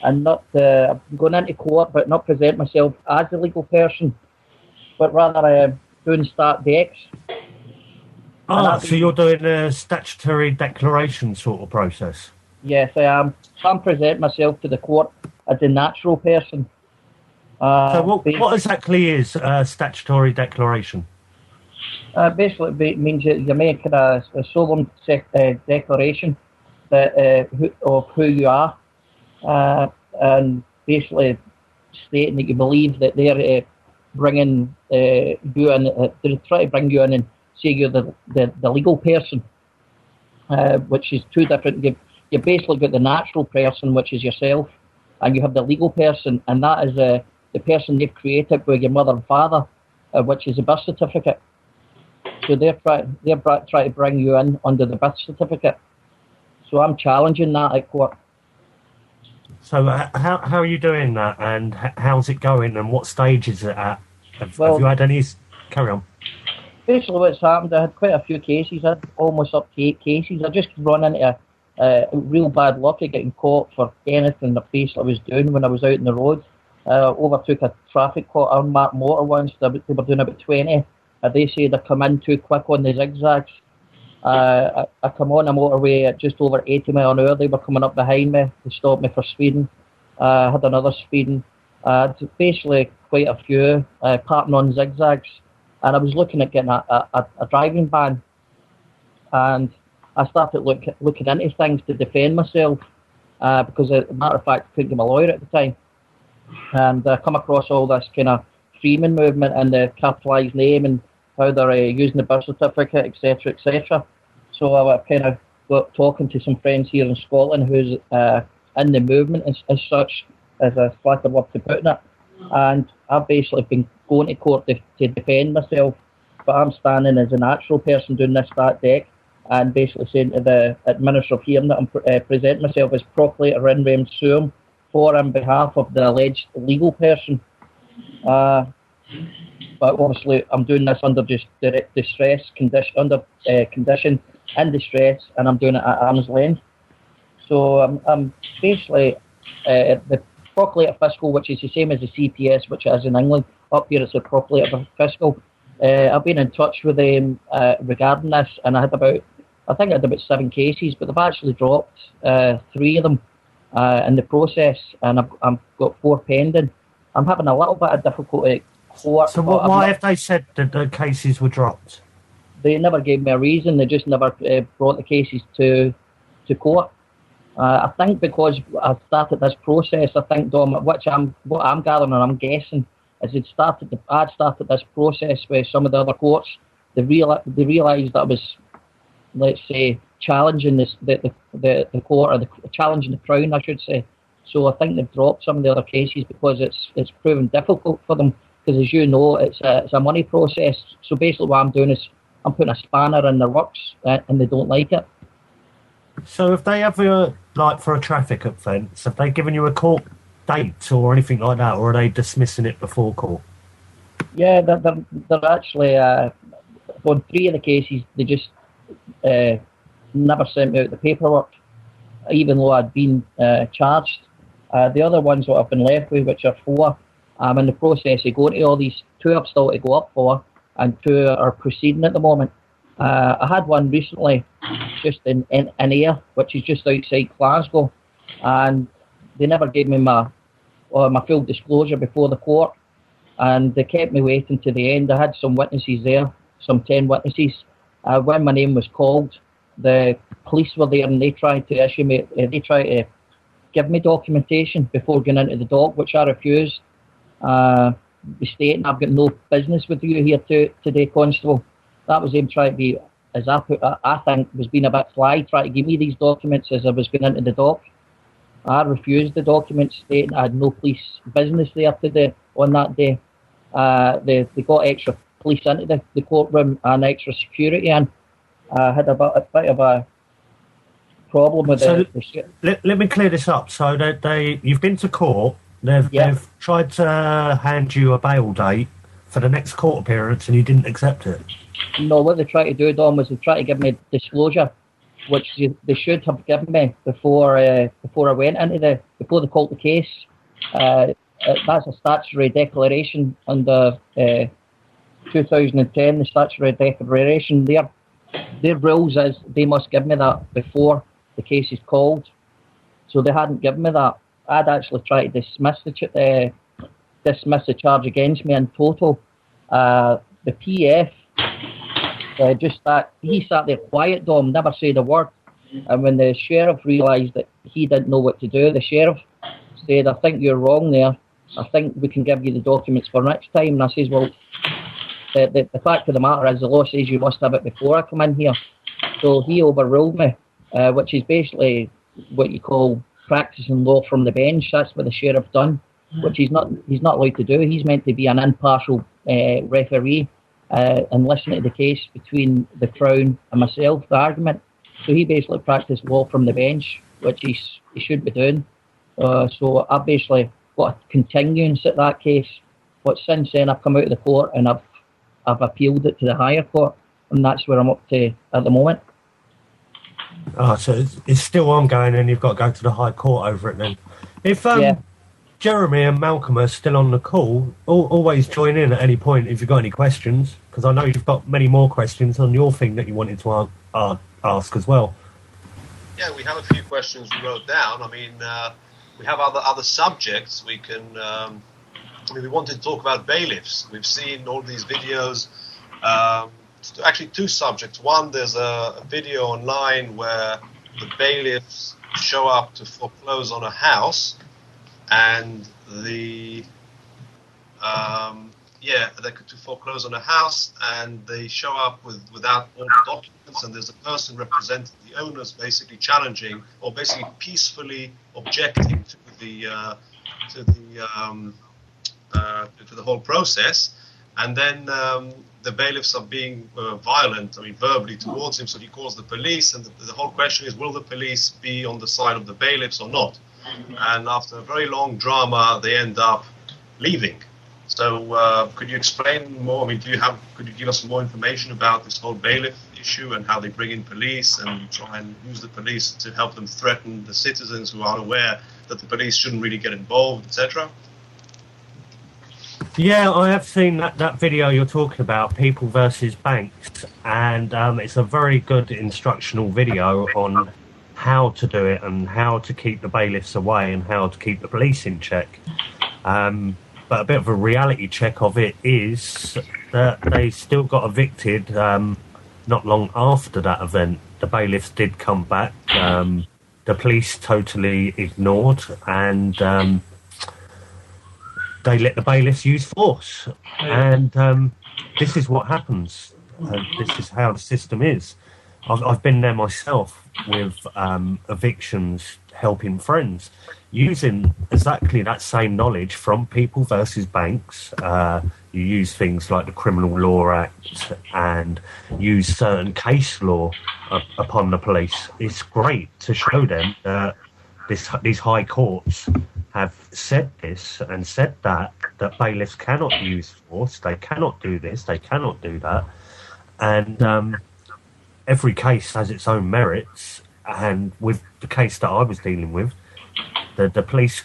and not I've been going into court, but not present myself as a legal person, but rather doing start decks. So you're doing a statutory declaration sort of process? Yes, I am. I'm presenting myself to the court as a natural person. So what exactly is a statutory declaration? Basically, it means that you're making a solemn declaration of who you are, and basically stating that you believe that they're bringing you in, they try to bring you in and say you're the legal person, which is two different. You basically got the natural person, which is yourself, and you have the legal person, and that is the person they've created with your mother and father, which is a birth certificate. So they're trying to bring you in under the birth certificate. So I'm challenging that at court. So how are you doing that, and how's it going, and what stage is it at? Have you had any? Carry on. Basically, what's happened, I had quite a few cases. I had almost up to 8 cases. I just run into real bad luck of getting caught for anything the basically I was doing when I was out on the road. Overtook a traffic caught on unmarked motor once. They were doing about 20. They said I come in too quick on the zigzags. I come on a motorway at just over 80 mile an hour. They were coming up behind me. They stopped me for speeding. I had another speeding. Basically quite a few parking on zigzags. And I was looking at getting a driving ban. And I started looking into things to defend myself because, as a matter of fact, I couldn't get my lawyer at the time. And I come across all this kind of Freeman movement and the capitalised name and how they're using the birth certificate, etc., etc. So I kind of got talking to some friends here in Scotland who's in the movement as such, as a slack of love to putting it. And I've basically been going to court to defend myself, but I'm standing as a natural person doing this start deck and basically saying to the administrator here that I'm presenting myself as procurator in rem suum for on behalf of the alleged legal person. But obviously I'm doing this under just distress condition, condition and distress, and I'm doing it at arm's length. So I'm basically the procurator fiscal, which is the same as the CPS, which is in England. Up here it's the procurator fiscal. I've been in touch with them regarding this, and I think I had about 7 cases, but they've actually dropped 3 of them in the process, and I've got 4 pending. I'm having a little bit of difficulty at court. So why have they said that the cases were dropped? They never gave me a reason. They just never brought the cases to court. I think because I started this process, I think, Dom, what I'm gathering and I'm guessing is I'd started this process with some of the other courts. They realised that I was let's say, challenging the court, or challenging the Crown, I should say. So I think they've dropped some of the other cases because it's proven difficult for them. Because as you know, it's a money process. So basically, what I'm doing is I'm putting a spanner in their works, and they don't like it. So if they ever, like for a traffic offence, have they given you a court date or anything like that, or are they dismissing it before court? Yeah, they're actually on 3 of the cases. They just never sent me out the paperwork, even though I'd been charged. The other ones that I've been left with, which are 4, I'm in the process of going to all these. 2 I've still to go up for, and 2 are proceeding at the moment. I had one recently, just in Ayr, which is just outside Glasgow, and they never gave me my full disclosure before the court, and they kept me waiting to the end. I had some witnesses there, some 10 witnesses. When my name was called, the police were there, and they tried to give me documentation before going into the dock, which I refused, stating I've got no business with you here today, Constable. That was them trying to be, as I think, was being a bit fly, trying to give me these documents as I was going into the dock. I refused the documents, stating I had no police business there today on that day. They got extra police into the courtroom and extra security, and I had a bit of a problem with Let me clear this up. So you've been to court. They've tried to hand you a bail date for the next court appearance, and you didn't accept it. No, what they tried to do, Dom, was they tried to give me disclosure, which they should have given me before I went into before they called the case. That's a statutory declaration under 2010. The statutory declaration, their rules is they must give me that before the case is called. So they hadn't given me that. I'd actually tried to dismiss the charge against me in total. The PF, just that, he sat there quiet, Dom, never said a word. And when the sheriff realised that he didn't know what to do, the sheriff said, I think you're wrong there. I think we can give you the documents for next time. And I says, well, the fact of the matter is the law says you must have it before I come in here. So he overruled me, which is basically what you call practicing law from the bench. That's what the sheriff done, which he's not allowed to do. He's meant to be an impartial referee and listen to the case between the Crown and myself, the argument. So he basically practiced law from the bench, which he should be doing. So I've basically got a continuance at that case. But since then, I've come out of the court and I've appealed it to the higher court, and that's where I'm up to at the moment. Oh, so it's still ongoing, and you've got to go to the High Court over it then. If Jeremy and Malcolm are still on the call, always join in at any point if you've got any questions, because I know you've got many more questions on your thing that you wanted to ask as well. Yeah, we have a few questions we wrote down. I mean, we have other subjects. We can. We wanted to talk about bailiffs. We've seen all these videos. Actually, 2 subjects. One, there's a video online where the bailiffs show up to foreclose on a house, and they to foreclose on a house, and they show up without all the documents, and there's a person representing the owners, basically challenging or basically peacefully objecting to the whole process, and then the bailiffs are being violent, verbally towards him, so he calls the police, and the whole question is, will the police be on the side of the bailiffs or not? And after a very long drama, they end up leaving. So could you explain more? Could you give us more information about this whole bailiff issue and how they bring in police and try and use the police to help them threaten the citizens who are unaware that the police shouldn't really get involved, etc.? Yeah, I have seen that video you're talking about, People versus Banks, and it's a very good instructional video on how to do it and how to keep the bailiffs away and how to keep the police in check. But a bit of a reality check of it is that they still got evicted not long after that event. The bailiffs did come back. The police totally ignored, and they let the bailiffs use force. And this is what happens. This is how the system is. I've been there myself with evictions, helping friends, using exactly that same knowledge from People versus Banks. You use things like the Criminal Law Act and use certain case law upon the police. It's great to show them that these high courts have said this and said that bailiffs cannot use force, they cannot do this, they cannot do that. And every case has its own merits, and with the case that I was dealing with, the police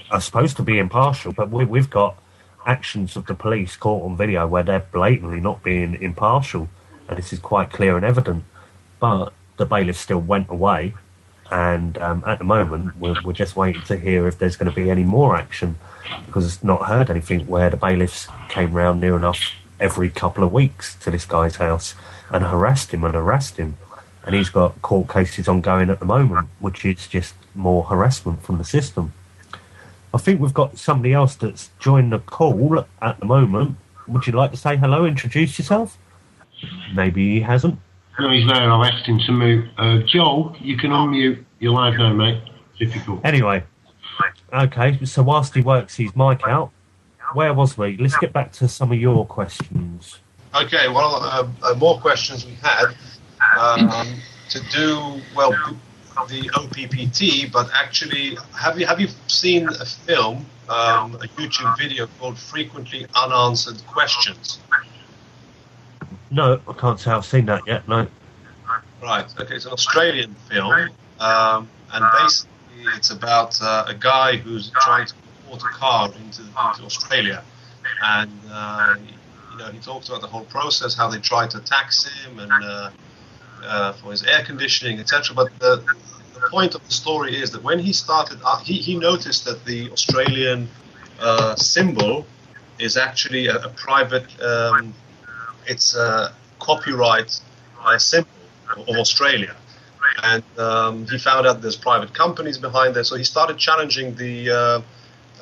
are supposed to be impartial, but we've got actions of the police caught on video where they're blatantly not being impartial, and this is quite clear and evident. But the bailiff still went away, and at the moment we're just waiting to hear if there's going to be any more action, because it's not heard anything where the bailiffs came round near enough every couple of weeks to this guy's house and harassed him, and he's got court cases ongoing at the moment, which is just more harassment from the system. I think we've got somebody else that's joined the call at the moment. Would you like to say hello, introduce yourself? Maybe he hasn't. No, he's there. I've asked him to mute. Joel, you can unmute. You're live now, mate. Difficult. Anyway, okay, so whilst he works his mic out, where was we? Let's get back to some of your questions. Okay, well, more questions we had to do, well, the OPPT, but actually, have you seen a film, a YouTube video called Frequently Unanswered Questions? No, I can't say I've seen that yet, no. Right, okay, it's an Australian film, and basically it's about a guy who's trying to import a car into Australia, and he talks about the whole process, how they try to tax him, and for his air conditioning, etc. But the point of the story is that when he started, he noticed that the Australian symbol is actually a private, it's a copyright symbol of Australia. And he found out there's private companies behind there, so he started challenging the,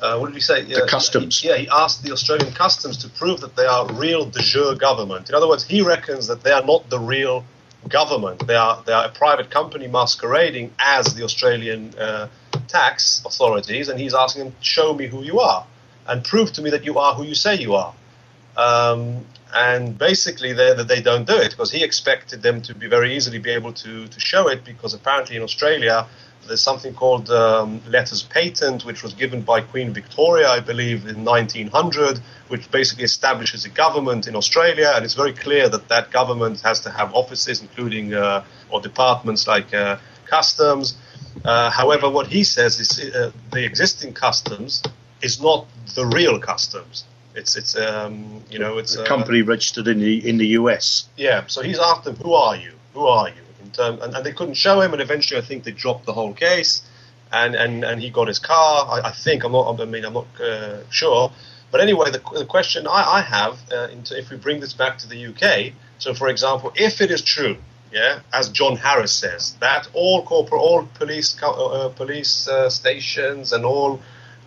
what did he say? The customs. He asked the Australian customs to prove that they are real de jure government. In other words, he reckons that they are not the real government. They are a private company masquerading as the Australian tax authorities, and he's asking them, show me who you are and prove to me that you are who you say you are. And basically they don't do it, because he expected them to be very easily be able to show it, because apparently in Australia there's something called letters patent, which was given by Queen Victoria, I believe, in 1900, which basically establishes a government in Australia, and it's very clear that that government has to have offices, including or departments like customs. However, what he says is the existing customs is not the real customs. It's a company registered in the US. Yeah, so he's asked them, who are you? Who are you? And they couldn't show him, and eventually I think they dropped the whole case, and he got his car. I think I'm not sure, but anyway, the question I have, if we bring this back to the UK, so for example, if it is true, as John Harris says, that all police stations and all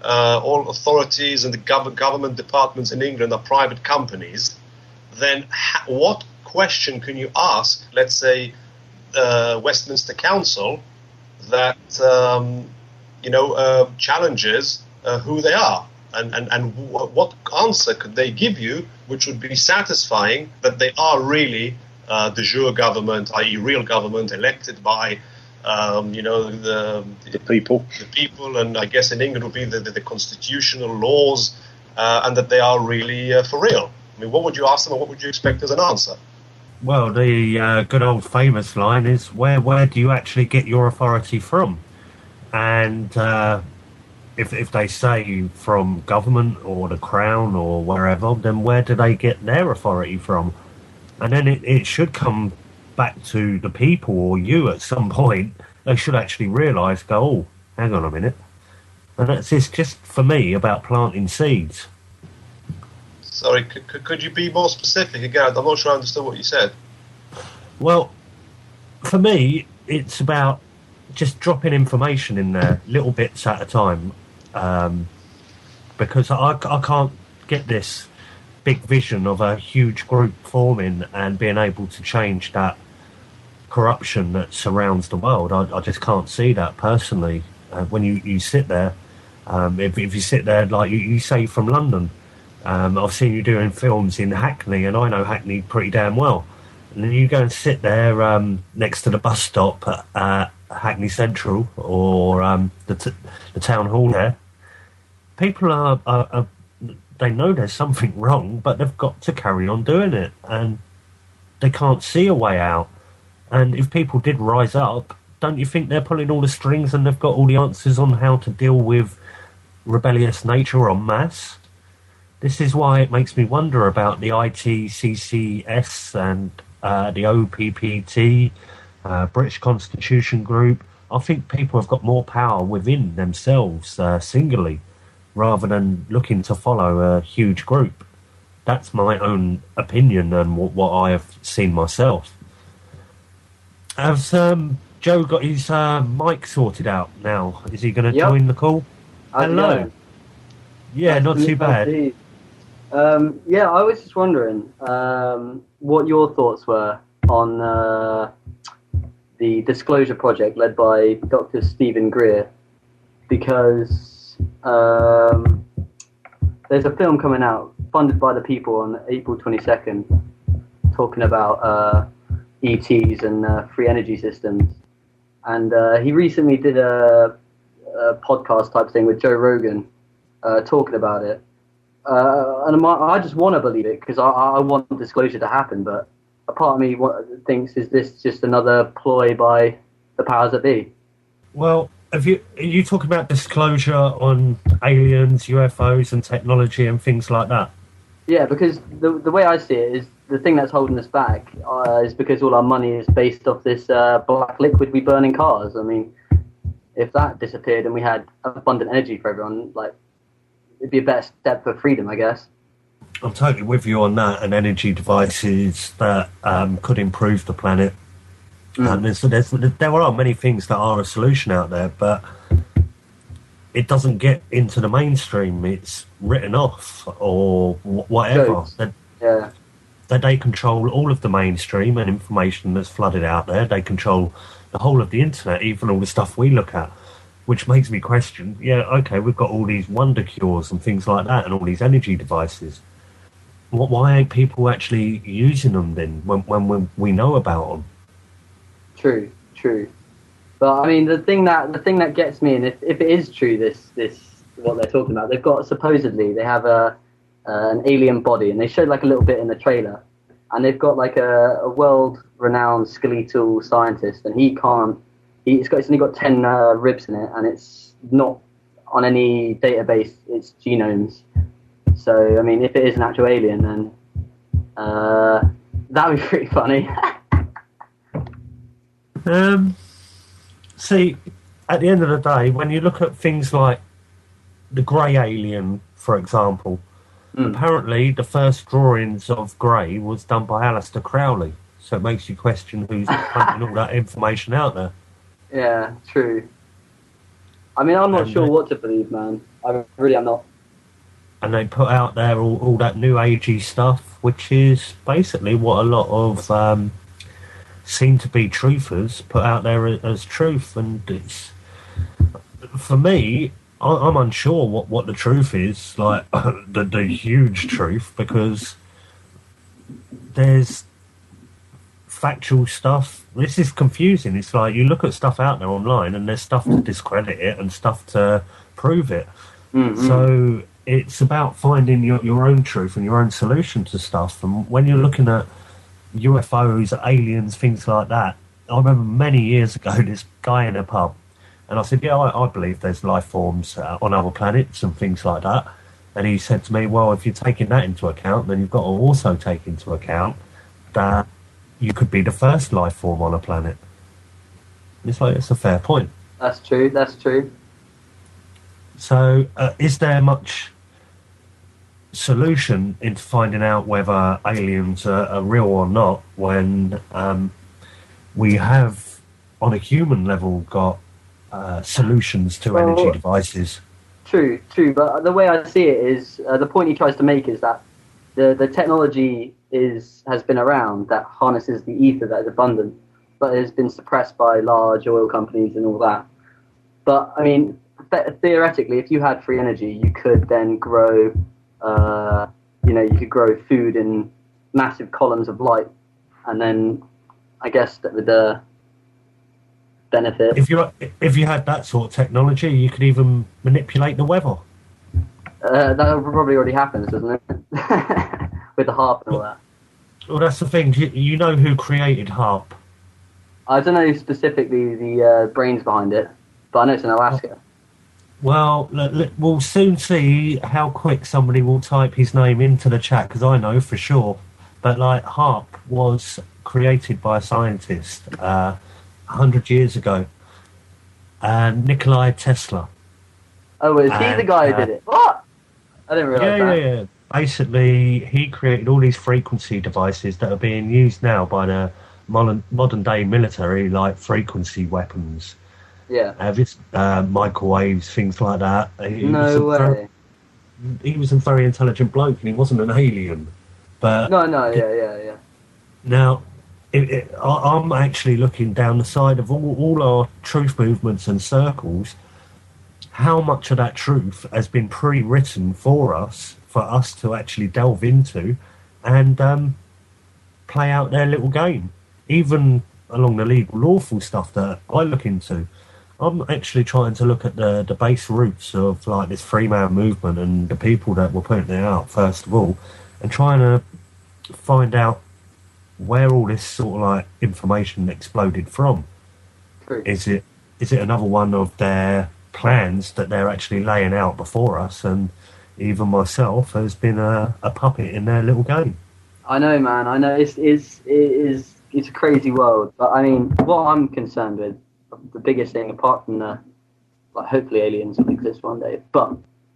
authorities and the government departments in England are private companies, then what question can you ask, let's say, Westminster Council that challenges who they are, and what answer could they give you which would be satisfying that they are really de jure government, i.e. real government elected by the people, and I guess in England would be the constitutional laws, and that they are really for real. I mean, what would you ask them, and what would you expect as an answer? Well, the good old famous line is, where do you actually get your authority from? And if they say from government or the Crown or wherever, then where do they get their authority from? And then it should come back to the people or you at some point. They should actually realise, oh, hang on a minute. And it's just, for me, about planting seeds. Sorry, could you be more specific again? I'm not sure I understood what you said. Well, for me, it's about just dropping information in there, little bits at a time, because I can't get this big vision of a huge group forming and being able to change that corruption that surrounds the world. I just can't see that personally. When you sit there, if you sit there like you say from London, I've seen you doing films in Hackney, and I know Hackney pretty damn well. And then you go and sit there next to the bus stop at Hackney Central or the town hall there. People are they know there's something wrong, but they've got to carry on doing it, and they can't see a way out. And if people did rise up, don't you think they're pulling all the strings and they've got all the answers on how to deal with rebellious nature en masse? This is why it makes me wonder about the ITCCS and the OPPT, British Constitution Group. I think people have got more power within themselves singularly, rather than looking to follow a huge group. That's my own opinion and what I have seen myself. Has Joe got his mic sorted out now? Is he going to join the call? Hello. Yeah, not too bad. Yeah, I was just wondering what your thoughts were on the Disclosure Project led by Dr. Stephen Greer, because there's a film coming out funded by the people on April 22nd talking about ETs and free energy systems. And he recently did a podcast type thing with Joe Rogan talking about it. And I just want to believe it because I want disclosure to happen. But a part of me thinks, is this just another ploy by the powers that be? Well, are you talking about disclosure on aliens, UFOs and technology and things like that? Yeah, because the way I see it is the thing that's holding us back is because all our money is based off this black liquid we burn in cars. I mean, if that disappeared and we had abundant energy for everyone, like, it'd be a better step for freedom, I guess. I'm totally with you on that, and energy devices that could improve the planet. There are many things that are a solution out there, but it doesn't get into the mainstream. It's written off or whatever. They control all of the mainstream and information that's flooded out there. They control the whole of the internet, even all the stuff we look at, which makes me question, we've got all these wonder cures and things like that and all these energy devices. Why ain't people actually using them then when we know about them? True. But I mean, the thing that gets me, and if it is true, this what they're talking about, they have an alien body, and they showed like a little bit in the trailer, and they've got like a world-renowned skeletal scientist, and it's only got 10 ribs in it, and it's not on any database, it's genomes. So I mean, if it is an actual alien, then that'd be pretty funny. See, at the end of the day, when you look at things like the grey alien, for example, apparently the first drawings of grey was done by Aleister Crowley. So it makes you question who's putting all that information out there. Yeah, true. I mean, I'm not sure what to believe, man. I really am not. And they put out there all that new agey stuff, which is basically what a lot of seem to be truthers put out there as truth. And it's, for me, I'm unsure what the truth is, like the huge truth, because there's factual stuff. This is confusing. It's like you look at stuff out there online and there's stuff to discredit it and stuff to prove it. Mm-hmm. So it's about finding your own truth and your own solution to stuff. And when you're looking at UFOs, aliens, things like that, I remember many years ago this guy in a pub, and I said, I believe there's life forms on other planets and things like that. And he said to me, well, if you're taking that into account, then you've got to also take into account that you could be the first life form on a planet. And it's like, it's a fair point. That's true. So is there much solution into finding out whether aliens are real or not when we have, on a human level, got solutions to energy devices? True, but the way I see it is, the point he tries to make is that the technology has been around that harnesses the ether that is abundant, but it's been suppressed by large oil companies and all that. But I mean, theoretically, if you had free energy, you could then grow, you could grow food in massive columns of light, and then I guess that would benefit. If you had that sort of technology, you could even manipulate the weather. That probably already happens, doesn't it? With the harp and all that. Well, that's the thing. You know who created harp? I don't know specifically the brains behind it, but I know it's in Alaska. Well, we'll soon see how quick somebody will type his name into the chat, because I know for sure that harp was created by a scientist 100 years ago, Nikola Tesla. Oh, is he the guy who did it? What? I didn't realise that. Yeah. Basically, he created all these frequency devices that are being used now by the modern day military, like frequency weapons. Yeah. Microwaves, things like that. No way. He was a very intelligent bloke, and he wasn't an alien. But yeah. Now, I'm actually looking down the side of all our truth movements and circles. How much of that truth has been pre-written for us to actually delve into and play out their little game, even along the legal, lawful stuff that I look into. I'm actually trying to look at the base roots of this free man movement and the people that were putting it out first of all, and trying to find out where all this sort of information exploded from. True. Is it another one of their plans that they're actually laying out before us, and even myself has been a puppet in their little game? I know, man. I know it's a crazy world, but I mean, what I'm concerned with, the biggest thing, apart from hopefully aliens will exist one day, but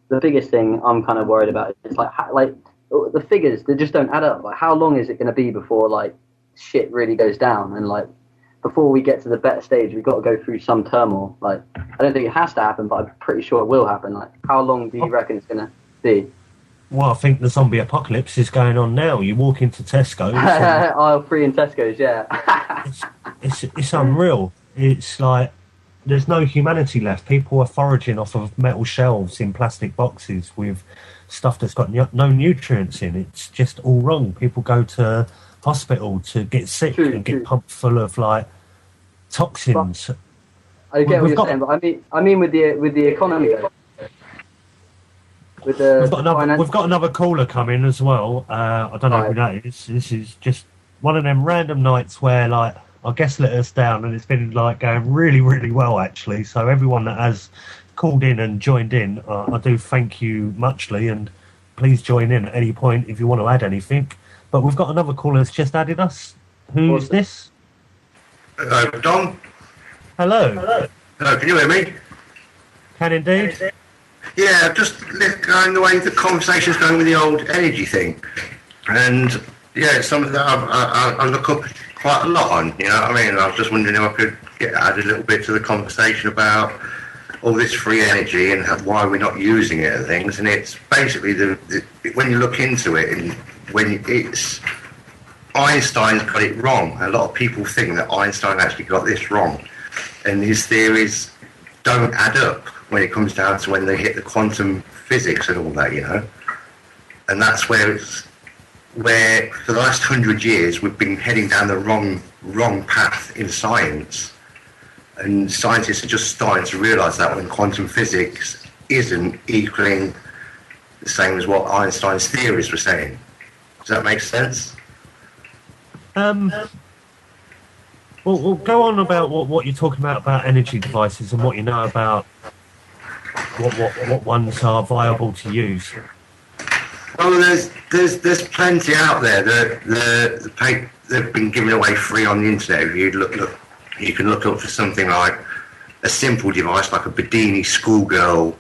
the biggest thing I'm kind of worried about is the figures, they just don't add up. How long is it going to be before shit really goes down, and before we get to the better stage, we've got to go through some turmoil. I don't think it has to happen, but I'm pretty sure it will happen. How long do you reckon it's going to be? Well, I think the zombie apocalypse is going on now. You walk into Tesco's. Aisle 3 in Tesco's, yeah. it's unreal. It's there's no humanity left. People are foraging off of metal shelves in plastic boxes with stuff that's got no nutrients in. It's just all wrong. People go to hospital to get sick and get pumped full of toxins. But I get what you're saying, but I mean with the economy though. We've got another caller coming as well. I don't know who that is. This is just one of them random nights where our guest let us down, and it's been going really, really well actually. So everyone that has called in and joined in, I do thank you muchly, and please join in at any point if you want to add anything. But we've got another caller that's just added us. Who's this? Hello, Don. Hello. Hello, can you hear me? Can indeed. Yeah, just going the way the conversation's going with the old energy thing. And yeah, it's something that I look up quite a lot on, you know what I mean? I was just wondering if I could add a little bit to the conversation about all this free energy and why we're not using it and things. And it's basically when you look into it, and Einstein's got it wrong. A lot of people think that Einstein actually got this wrong, and his theories don't add up when it comes down to when they hit the quantum physics and all that, you know. And that's where for the last 100 years we've been heading down the wrong path in science, and scientists are just starting to realise that when quantum physics isn't equaling the same as what Einstein's theories were saying. Does that make sense? Well, go on about what you're talking about energy devices and what you know about what ones are viable to use. Well, there's plenty out there that they've been given away free on the internet. If you look, you can look up for something like a simple device like a Bedini schoolgirl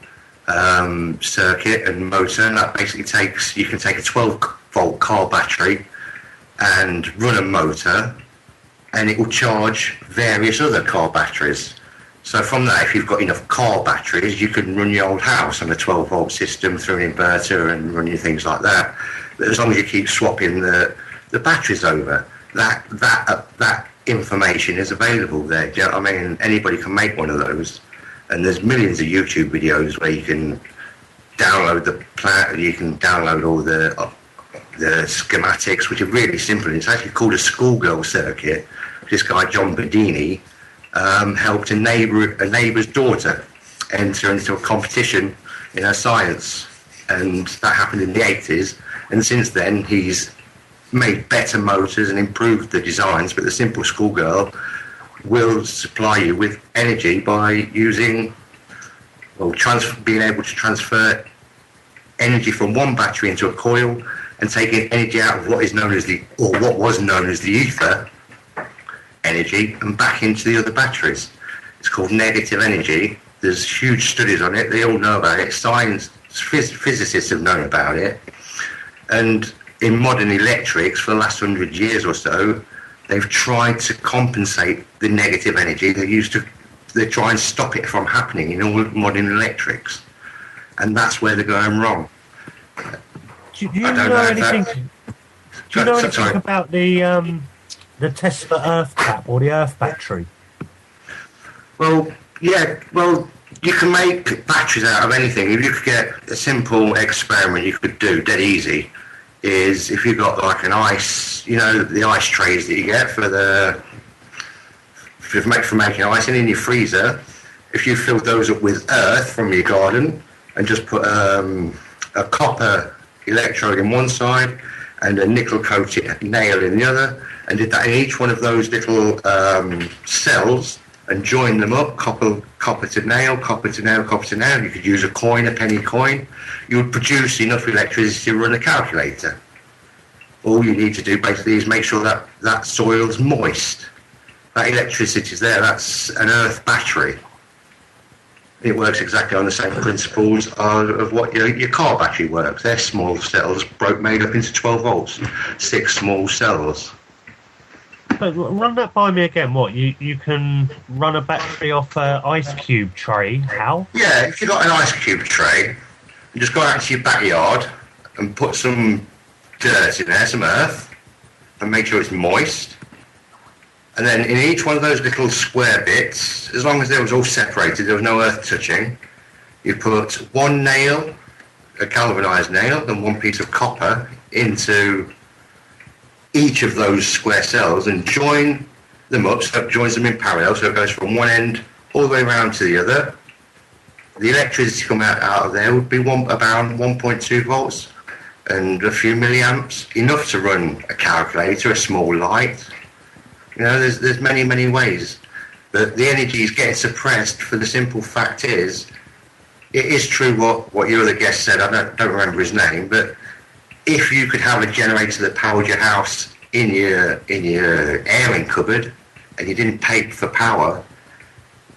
circuit and motor, and that basically you can take a 12-volt car battery and run a motor, and it will charge various other car batteries. So from that, if you've got enough car batteries, you can run your old house on a 12-volt system through an inverter and run your things like that. But as long as you keep swapping the batteries over, that information is available there. Do you know what I mean? Anybody can make one of those, and there's millions of YouTube videos where you can download the plan. You can download all the schematics, which are really simple. It's actually called a schoolgirl circuit. This guy John Bedini helped a neighbour's daughter enter into a competition in her science, and that happened in the 80s. And since then, he's made better motors and improved the designs. But the simple schoolgirl will supply you with energy by using, being able to transfer energy from one battery into a coil and taking energy out of what was known as the ether energy and back into the other batteries. It's called negative energy. There's huge studies on it. They all know about it. Physicists have known about it. And in modern electrics, for the last 100 years or so, they've tried to compensate the negative energy. They try and stop it from happening in all modern electrics. And that's where they're going wrong. Do you know anything about the Tesla Earth cap or the Earth battery? Well, you can make batteries out of anything. If you could get a simple experiment you could do dead easy, is if you've got like an ice, the ice trays that you get for making ice, and in your freezer, if you filled those up with earth from your garden and just put a copper electrode in one side and a nickel coated nail in the other, and did that in each one of those little cells and join them up, copper to nail, copper to nail, copper to nail. You could use a penny coin. You would produce enough electricity to run a calculator. All you need to do basically is make sure that soil's moist. That electricity is there. That's an earth battery. It works exactly on the same principles of what your car battery works. They're small cells made up into 12 volts, 6 small cells. So run that by me again. What, you can run a battery off an ice cube tray? How? Yeah, if you've got an ice cube tray, you just go out to your backyard and put some dirt in there, some earth, and make sure it's moist. And then in each one of those little square bits, as long as they was all separated, there was no earth touching, you put one nail, a galvanized nail, and one piece of copper into each of those square cells and join them up, so it joins them in parallel, so it goes from one end all the way around to the other. The electricity coming out of there would be about 1.2 volts and a few milliamps, enough to run a calculator, a small light. There's many, many ways. But the energy is getting suppressed for the simple fact is, it is true what your other guest said, I don't remember his name, but if you could have a generator that powered your house in your airing cupboard and you didn't pay for power,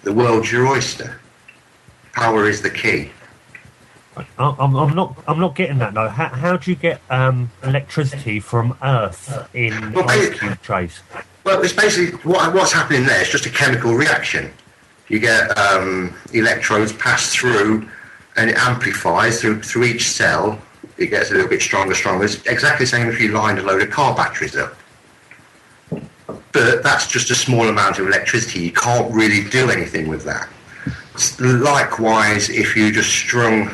the world's your oyster. Power is the key. I'm not getting that though. How do you get electricity from Earth in ice cube trays? Well, it's basically what's happening there. It's just a chemical reaction. You get electrodes pass through, and it amplifies through each cell. It gets a little bit stronger. It's exactly the same if you lined a load of car batteries up. But that's just a small amount of electricity. You can't really do anything with that. Likewise, if you just strung,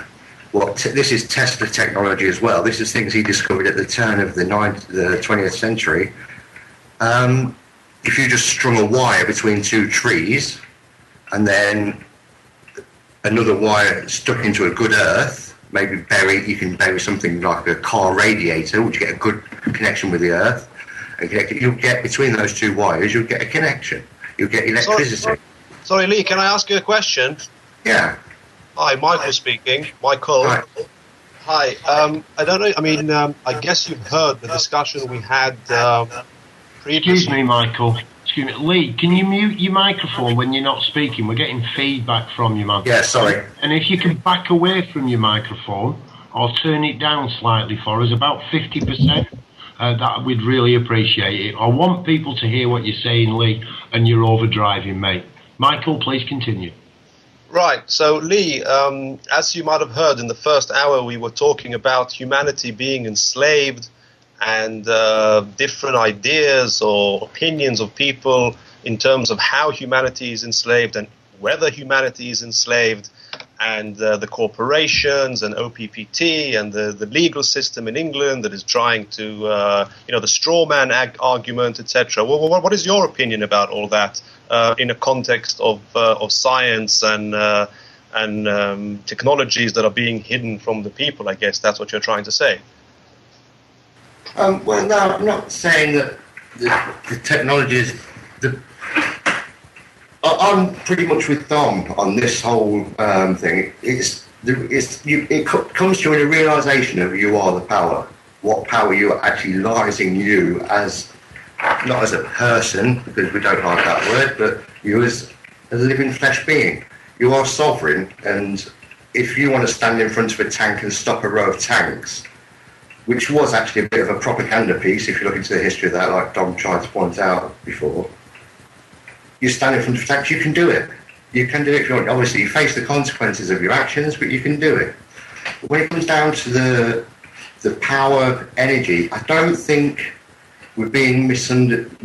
this is Tesla technology as well. This is things he discovered at the turn of the 20th century. If you just strung a wire between two trees and then another wire stuck into a good earth, you can bury something like a car radiator, which you get a good connection with the earth, and you'll get between those two wires, you'll get a connection. You'll get electricity. Sorry, Lee, can I ask you a question? Yeah. Hi, Michael speaking. Michael. Hi. I don't know. I guess you've heard the discussion we had previously. Excuse me, Michael. Excuse me. Lee, can you mute your microphone when you're not speaking? We're getting feedback from you, man. Yeah, sorry. And if you can back away from your microphone or turn it down slightly for us, about 50%, that we'd really appreciate it. I want people to hear what you're saying, Lee, and you're overdriving, mate. Michael, please continue. Right, so Lee, as you might have heard in the first hour, we were talking about humanity being enslaved and different ideas or opinions of people in terms of how humanity is enslaved and whether humanity is enslaved, and the corporations and OPPT and the legal system in England that is trying to, the straw man argument, etc. What is your opinion about all that in a context of science and technologies that are being hidden from the people? I guess that's what you're trying to say. Well, no, I'm not saying that the technologies. I'm pretty much with Dom on this whole thing. It comes to a realization of you are the power. What power you actually lies in you as, not as a person, because we don't like that word, but you as a living flesh being. You are sovereign, and if you want to stand in front of a tank and stop a row of tanks, which was actually a bit of a propaganda piece, if you look into the history of that, like Dom tried to point out before, you stand in front of tanks, you can do it. You can do it if you want. Obviously, you face the consequences of your actions, but you can do it. But when it comes down to the power of energy, I don't think we're being misunderstood.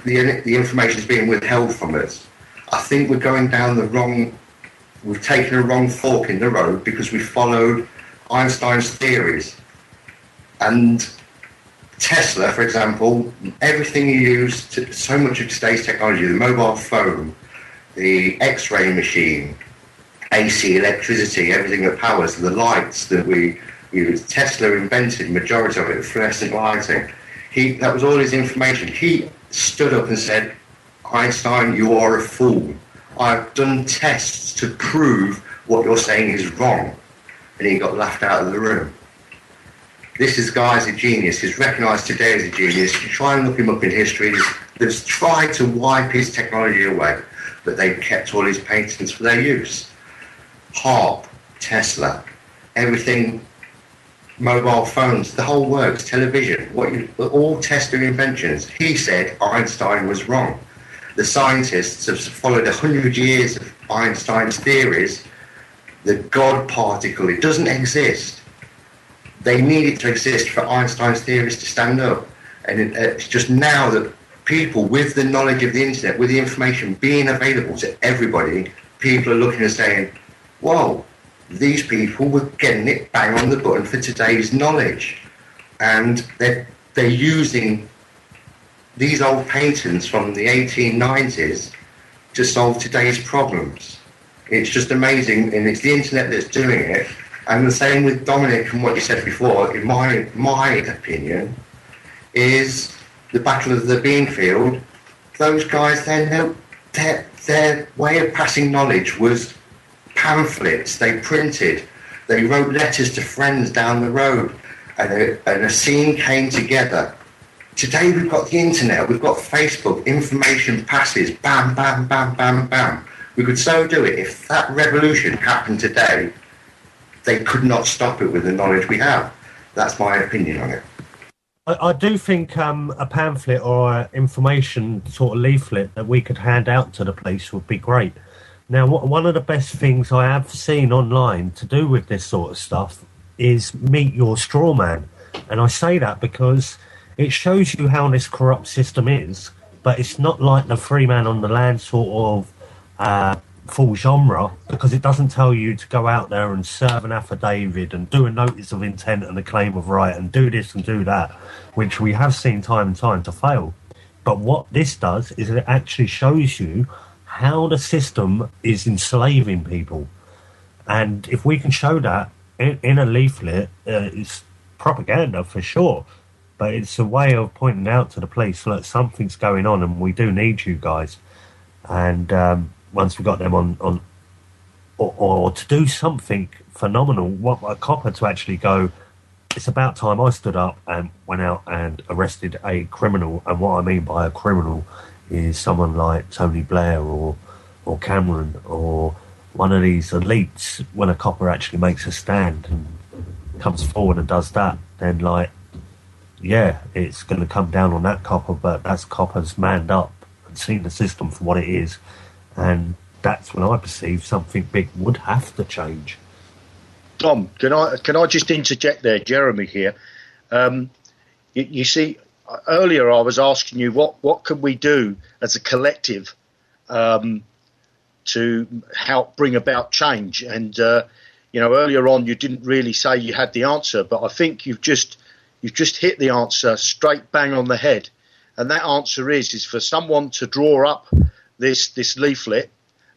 The information is being withheld from us. I think we're going down we've taken a wrong fork in the road because we followed Einstein's theories. And Tesla, for example, everything you use, so much of today's technology, the mobile phone, the X-ray machine, AC, electricity, everything that powers, the lights that we use, Tesla invented, majority of it, fluorescent lighting. That was all his information. He stood up and said, Einstein, you are a fool. I've done tests to prove what you're saying is wrong. And he got laughed out of the room. This guy's a genius. He's recognised today as a genius. You try and look him up in history. They've tried to wipe his technology away, but they've kept all his patents for their use. Harp, Tesla, everything, mobile phones, the whole works, television, all Tesla inventions. He said Einstein was wrong. The scientists have followed 100 years of Einstein's theories. The God particle, it doesn't exist. They needed to exist for Einstein's theories to stand up. And it's just now that people, with the knowledge of the internet, with the information being available to everybody, people are looking and saying, whoa, these people were getting it bang on the button for today's knowledge. And they're using these old patents from the 1890s to solve today's problems. It's just amazing, and it's the internet that's doing it. And the same with Dominic and what you said before, in my opinion, is the Battle of the Beanfield. Those guys, their way of passing knowledge was pamphlets. They printed, they wrote letters to friends down the road, and a scene came together. Today we've got the internet, we've got Facebook, information passes, bam, bam, bam, bam, bam. We could so do it. If that revolution happened today, they could not stop it with the knowledge we have. That's my opinion on it. I do think a pamphlet or an information sort of leaflet that we could hand out to the police would be great. Now, one of the best things I have seen online to do with this sort of stuff is meet your straw man. And I say that because it shows you how this corrupt system is, but it's not like the free man on the land sort of full genre, because it doesn't tell you to go out there and serve an affidavit and do a notice of intent and a claim of right and do this and do that, which we have seen time and time to fail. But what this does is it actually shows you how the system is enslaving people. And if we can show that in a leaflet, it's propaganda for sure, but it's a way of pointing out to the police, look, something's going on and we do need you guys. And once we got them on or to do something phenomenal, what a copper to actually go, it's about time I stood up and went out and arrested a criminal. And what I mean by a criminal is someone like Tony Blair or Cameron or one of these elites. When a copper actually makes a stand and comes forward and does that, then like, yeah, it's going to come down on that copper, but that's copper's manned up and seen the system for what it is. And that's when I perceive something big would have to change. Tom, can I just interject there, Jeremy here? You see, earlier I was asking you what can we do as a collective to help bring about change, and earlier on you didn't really say you had the answer, but I think you've just hit the answer straight bang on the head, and that answer is for someone to draw up this leaflet,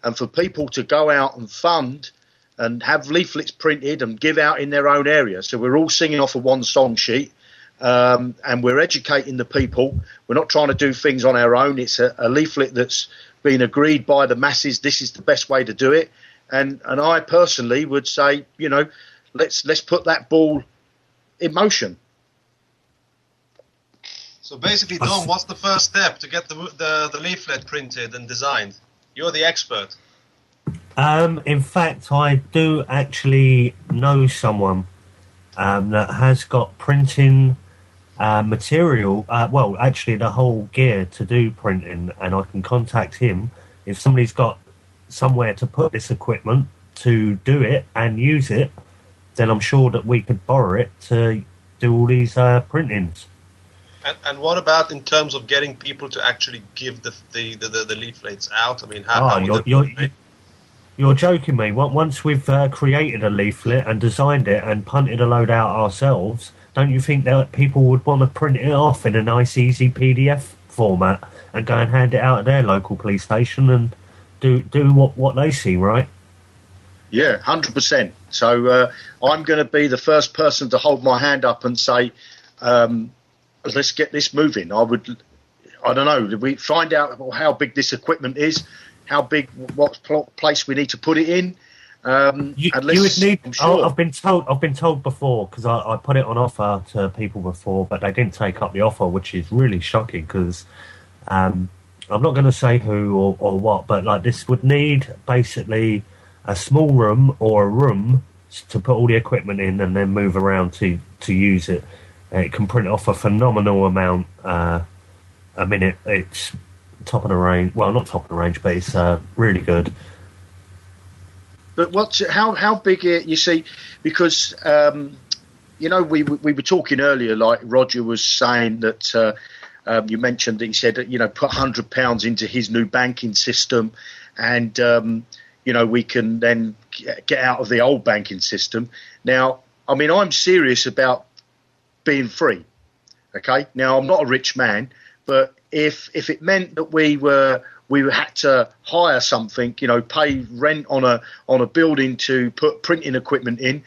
and for people to go out and fund and have leaflets printed and give out in their own area. So we're all singing off of one song sheet, and we're educating the people. We're not trying to do things on our own. It's a leaflet that's been agreed by the masses. This is the best way to do it. And I personally would say, let's put that ball in motion. So basically, Dom, what's the first step to get the leaflet printed and designed? You're the expert. In fact, I do actually know someone that has got printing material, actually the whole gear to do printing, and I can contact him. If somebody's got somewhere to put this equipment to do it and use it, then I'm sure that we could borrow it to do all these printings. And what about in terms of getting people to actually give the leaflets out? I mean, you're joking me. Once we've created a leaflet and designed it and punted a load out ourselves, don't you think that people would want to print it off in a nice, easy PDF format and go and hand it out at their local police station and do what they see, right? Yeah, 100%. So I'm going to be the first person to hold my hand up and say, let's get this moving. I don't know, we find out how big this equipment is, how big, what place we need to put it in. You would need. Sure. I've been told before, because I put it on offer to people before, but they didn't take up the offer, which is really shocking. Because I'm not going to say who or what, but like this would need basically a small room or a room to put all the equipment in and then move around to use it. It can print off a phenomenal amount a minute. It's top of the range. Well, not top of the range, but it's really good. But how big you see? Because we were talking earlier. Like Roger was saying that you mentioned that he said that put £100 into his new banking system, and we can then get out of the old banking system. Now, I mean, I'm serious about being free. Okay. Now, I'm not a rich man, but if it meant that we had to hire something, pay rent on a building to put printing equipment in,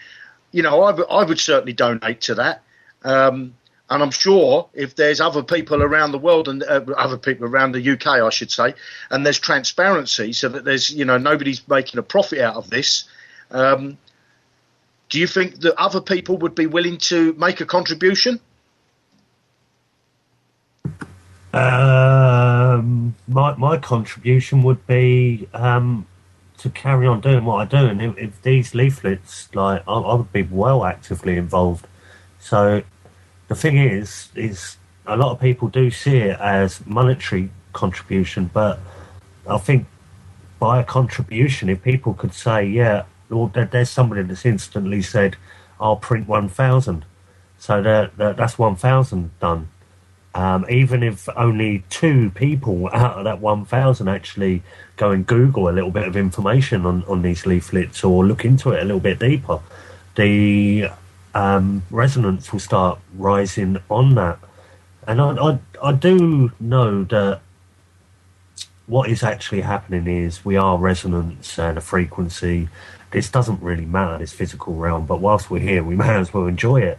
I would certainly donate to that. And I'm sure if there's other people around the world and other people around the UK, I should say, and there's transparency so that there's, nobody's making a profit out of this. Do you think that other people would be willing to make a contribution? My contribution would be to carry on doing what I do, and if these leaflets, I would be well actively involved. So the thing is a lot of people do see it as monetary contribution, but I think by a contribution, if people could say, yeah, well, there's somebody that's instantly said, I'll print 1,000, so that's 1,000 done. Even if only 2 people out of that 1,000 actually go and Google a little bit of information on these leaflets or look into it a little bit deeper, the resonance will start rising on that. And I do know that what is actually happening is we are resonance and a frequency. This doesn't really matter, this physical realm, but whilst we're here, we may as well enjoy it.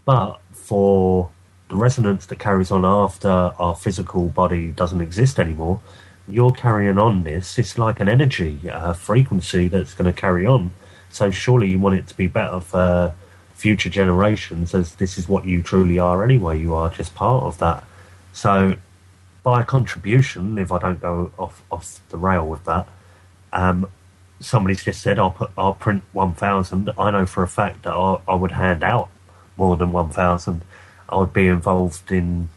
But for the resonance that carries on after our physical body doesn't exist anymore, you're carrying on this. It's like an energy, a frequency that's going to carry on. So surely you want it to be better for future generations, as this is what you truly are anyway. You are just part of that. So by contribution, if I don't go off the rail with that, somebody's just said, I'll print 1,000. I know for a fact that I would hand out more than 1,000. I would be involved in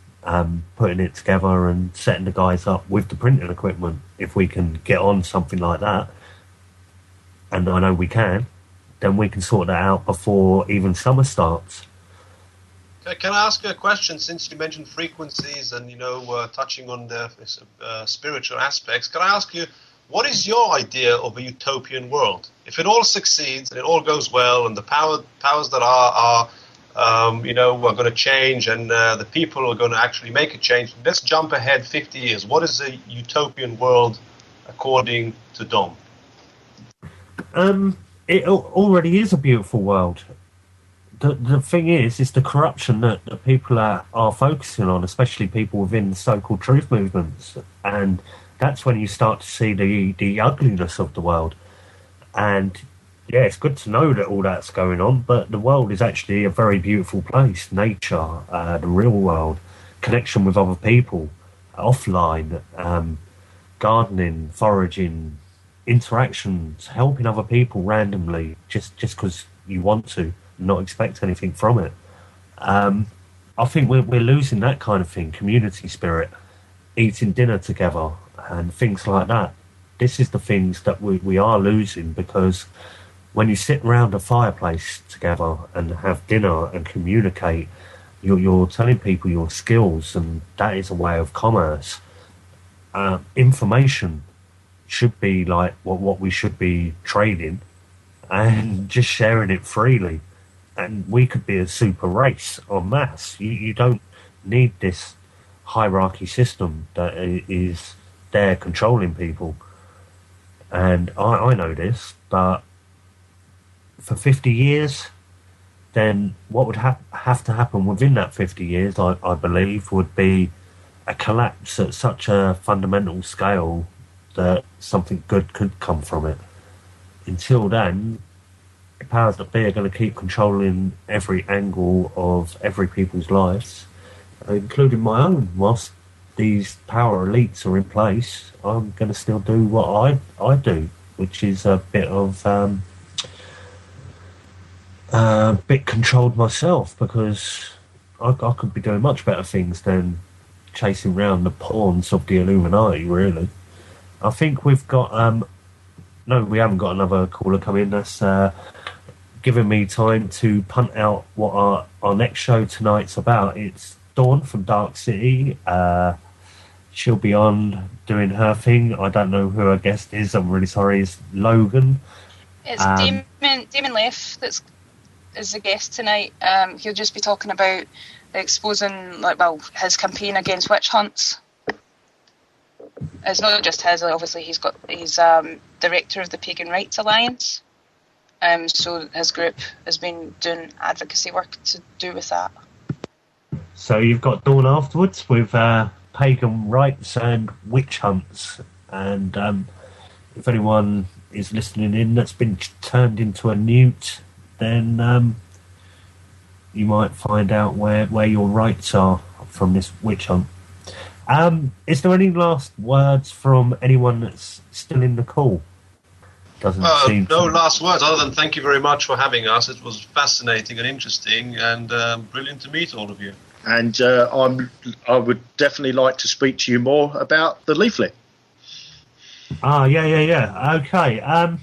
putting it together and setting the guys up with the printing equipment. If we can get on something like that, and I know we can, then we can sort that out before even summer starts. Can I ask you a question? Since you mentioned frequencies and touching on the spiritual aspects, can I ask you, what is your idea of a utopian world? If it all succeeds and it all goes well, and the powers that are going to change, and the people are going to actually make a change. Let's jump ahead 50 years. What is a utopian world according to Dom? It already is a beautiful world. The thing is the corruption that the people are focusing on, especially people within the so-called truth movements, and that's when you start to see the ugliness of the world. And yeah, it's good to know that all that's going on, but the world is actually a very beautiful place. Nature, the real world, connection with other people, offline, gardening, foraging, interactions, helping other people randomly, just because you want to, not expect anything from it. I think we're losing that kind of thing, community spirit, eating dinner together and things like that. This is the things that we are losing, because when you sit around a fireplace together and have dinner and communicate, you're telling people your skills, and that is a way of commerce. Information should be like what we should be trading and just sharing it freely. And we could be a super race en masse. You don't need this hierarchy system that is there controlling people. And I know this, but for 50 years, then what would have to happen within that 50 years, I believe, would be a collapse at such a fundamental scale that something good could come from it. Until then, the powers that be are going to keep controlling every angle of every people's lives, including my own. Whilst these power elites are in place, I'm going to still do what I do, which is a bit of bit controlled myself, because I could be doing much better things than chasing around the pawns of the Illuminati, really. I think we've got no, we haven't got another caller coming. That's giving me time to punt out what our next show tonight's about. It's Dawn from Darkcity. She'll be on doing her thing. I don't know who her guest is. I'm really sorry. It's Logan. It's Damon Leff is the guest tonight. He'll just be talking about exposing, his campaign against witch hunts. It's not just his. Obviously, he's director of the Pagan Rights Alliance. So his group has been doing advocacy work to do with that. So you've got Dawn afterwards with pagan rights and witch hunts. And if anyone is listening in that's been turned into a newt, then you might find out where your rights are from this witch hunt. Is there any last words from anyone that's still in the call? Doesn't seem no to. last words other than thank you very much for having us. It was fascinating and interesting, and brilliant to meet all of you. And I would definitely like to speak to you more about the leaflet. Yeah. Okay.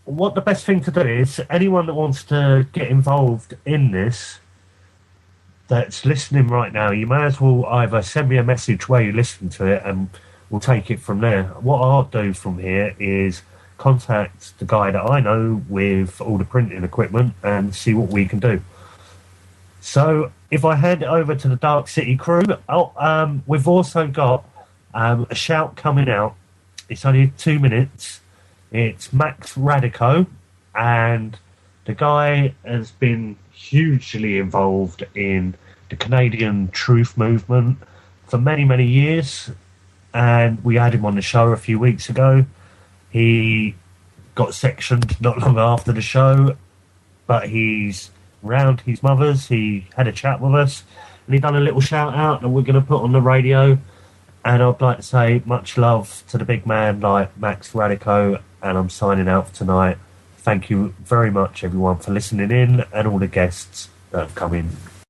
What the best thing to do is, anyone that wants to get involved in this, that's listening right now, you may as well either send me a message where you listen to it, and we'll take it from there. What I'll do from here is contact the guy that I know with all the printing equipment and see what we can do. So if I hand it over to the Darkcity crew, we've also got a shout coming out. It's only 2 minutes. It's Max Radico, and the guy has been hugely involved in the Canadian truth movement for many, many years, and we had him on the show a few weeks ago. He got sectioned not long after the show, but he's round his mother's. He had a chat with us, and he done a little shout out that we're going to put on the radio. And I'd like to say much love to the big man like Max Radico, and I'm signing out for tonight. Thank you very much, everyone, for listening in, and all the guests that have come in.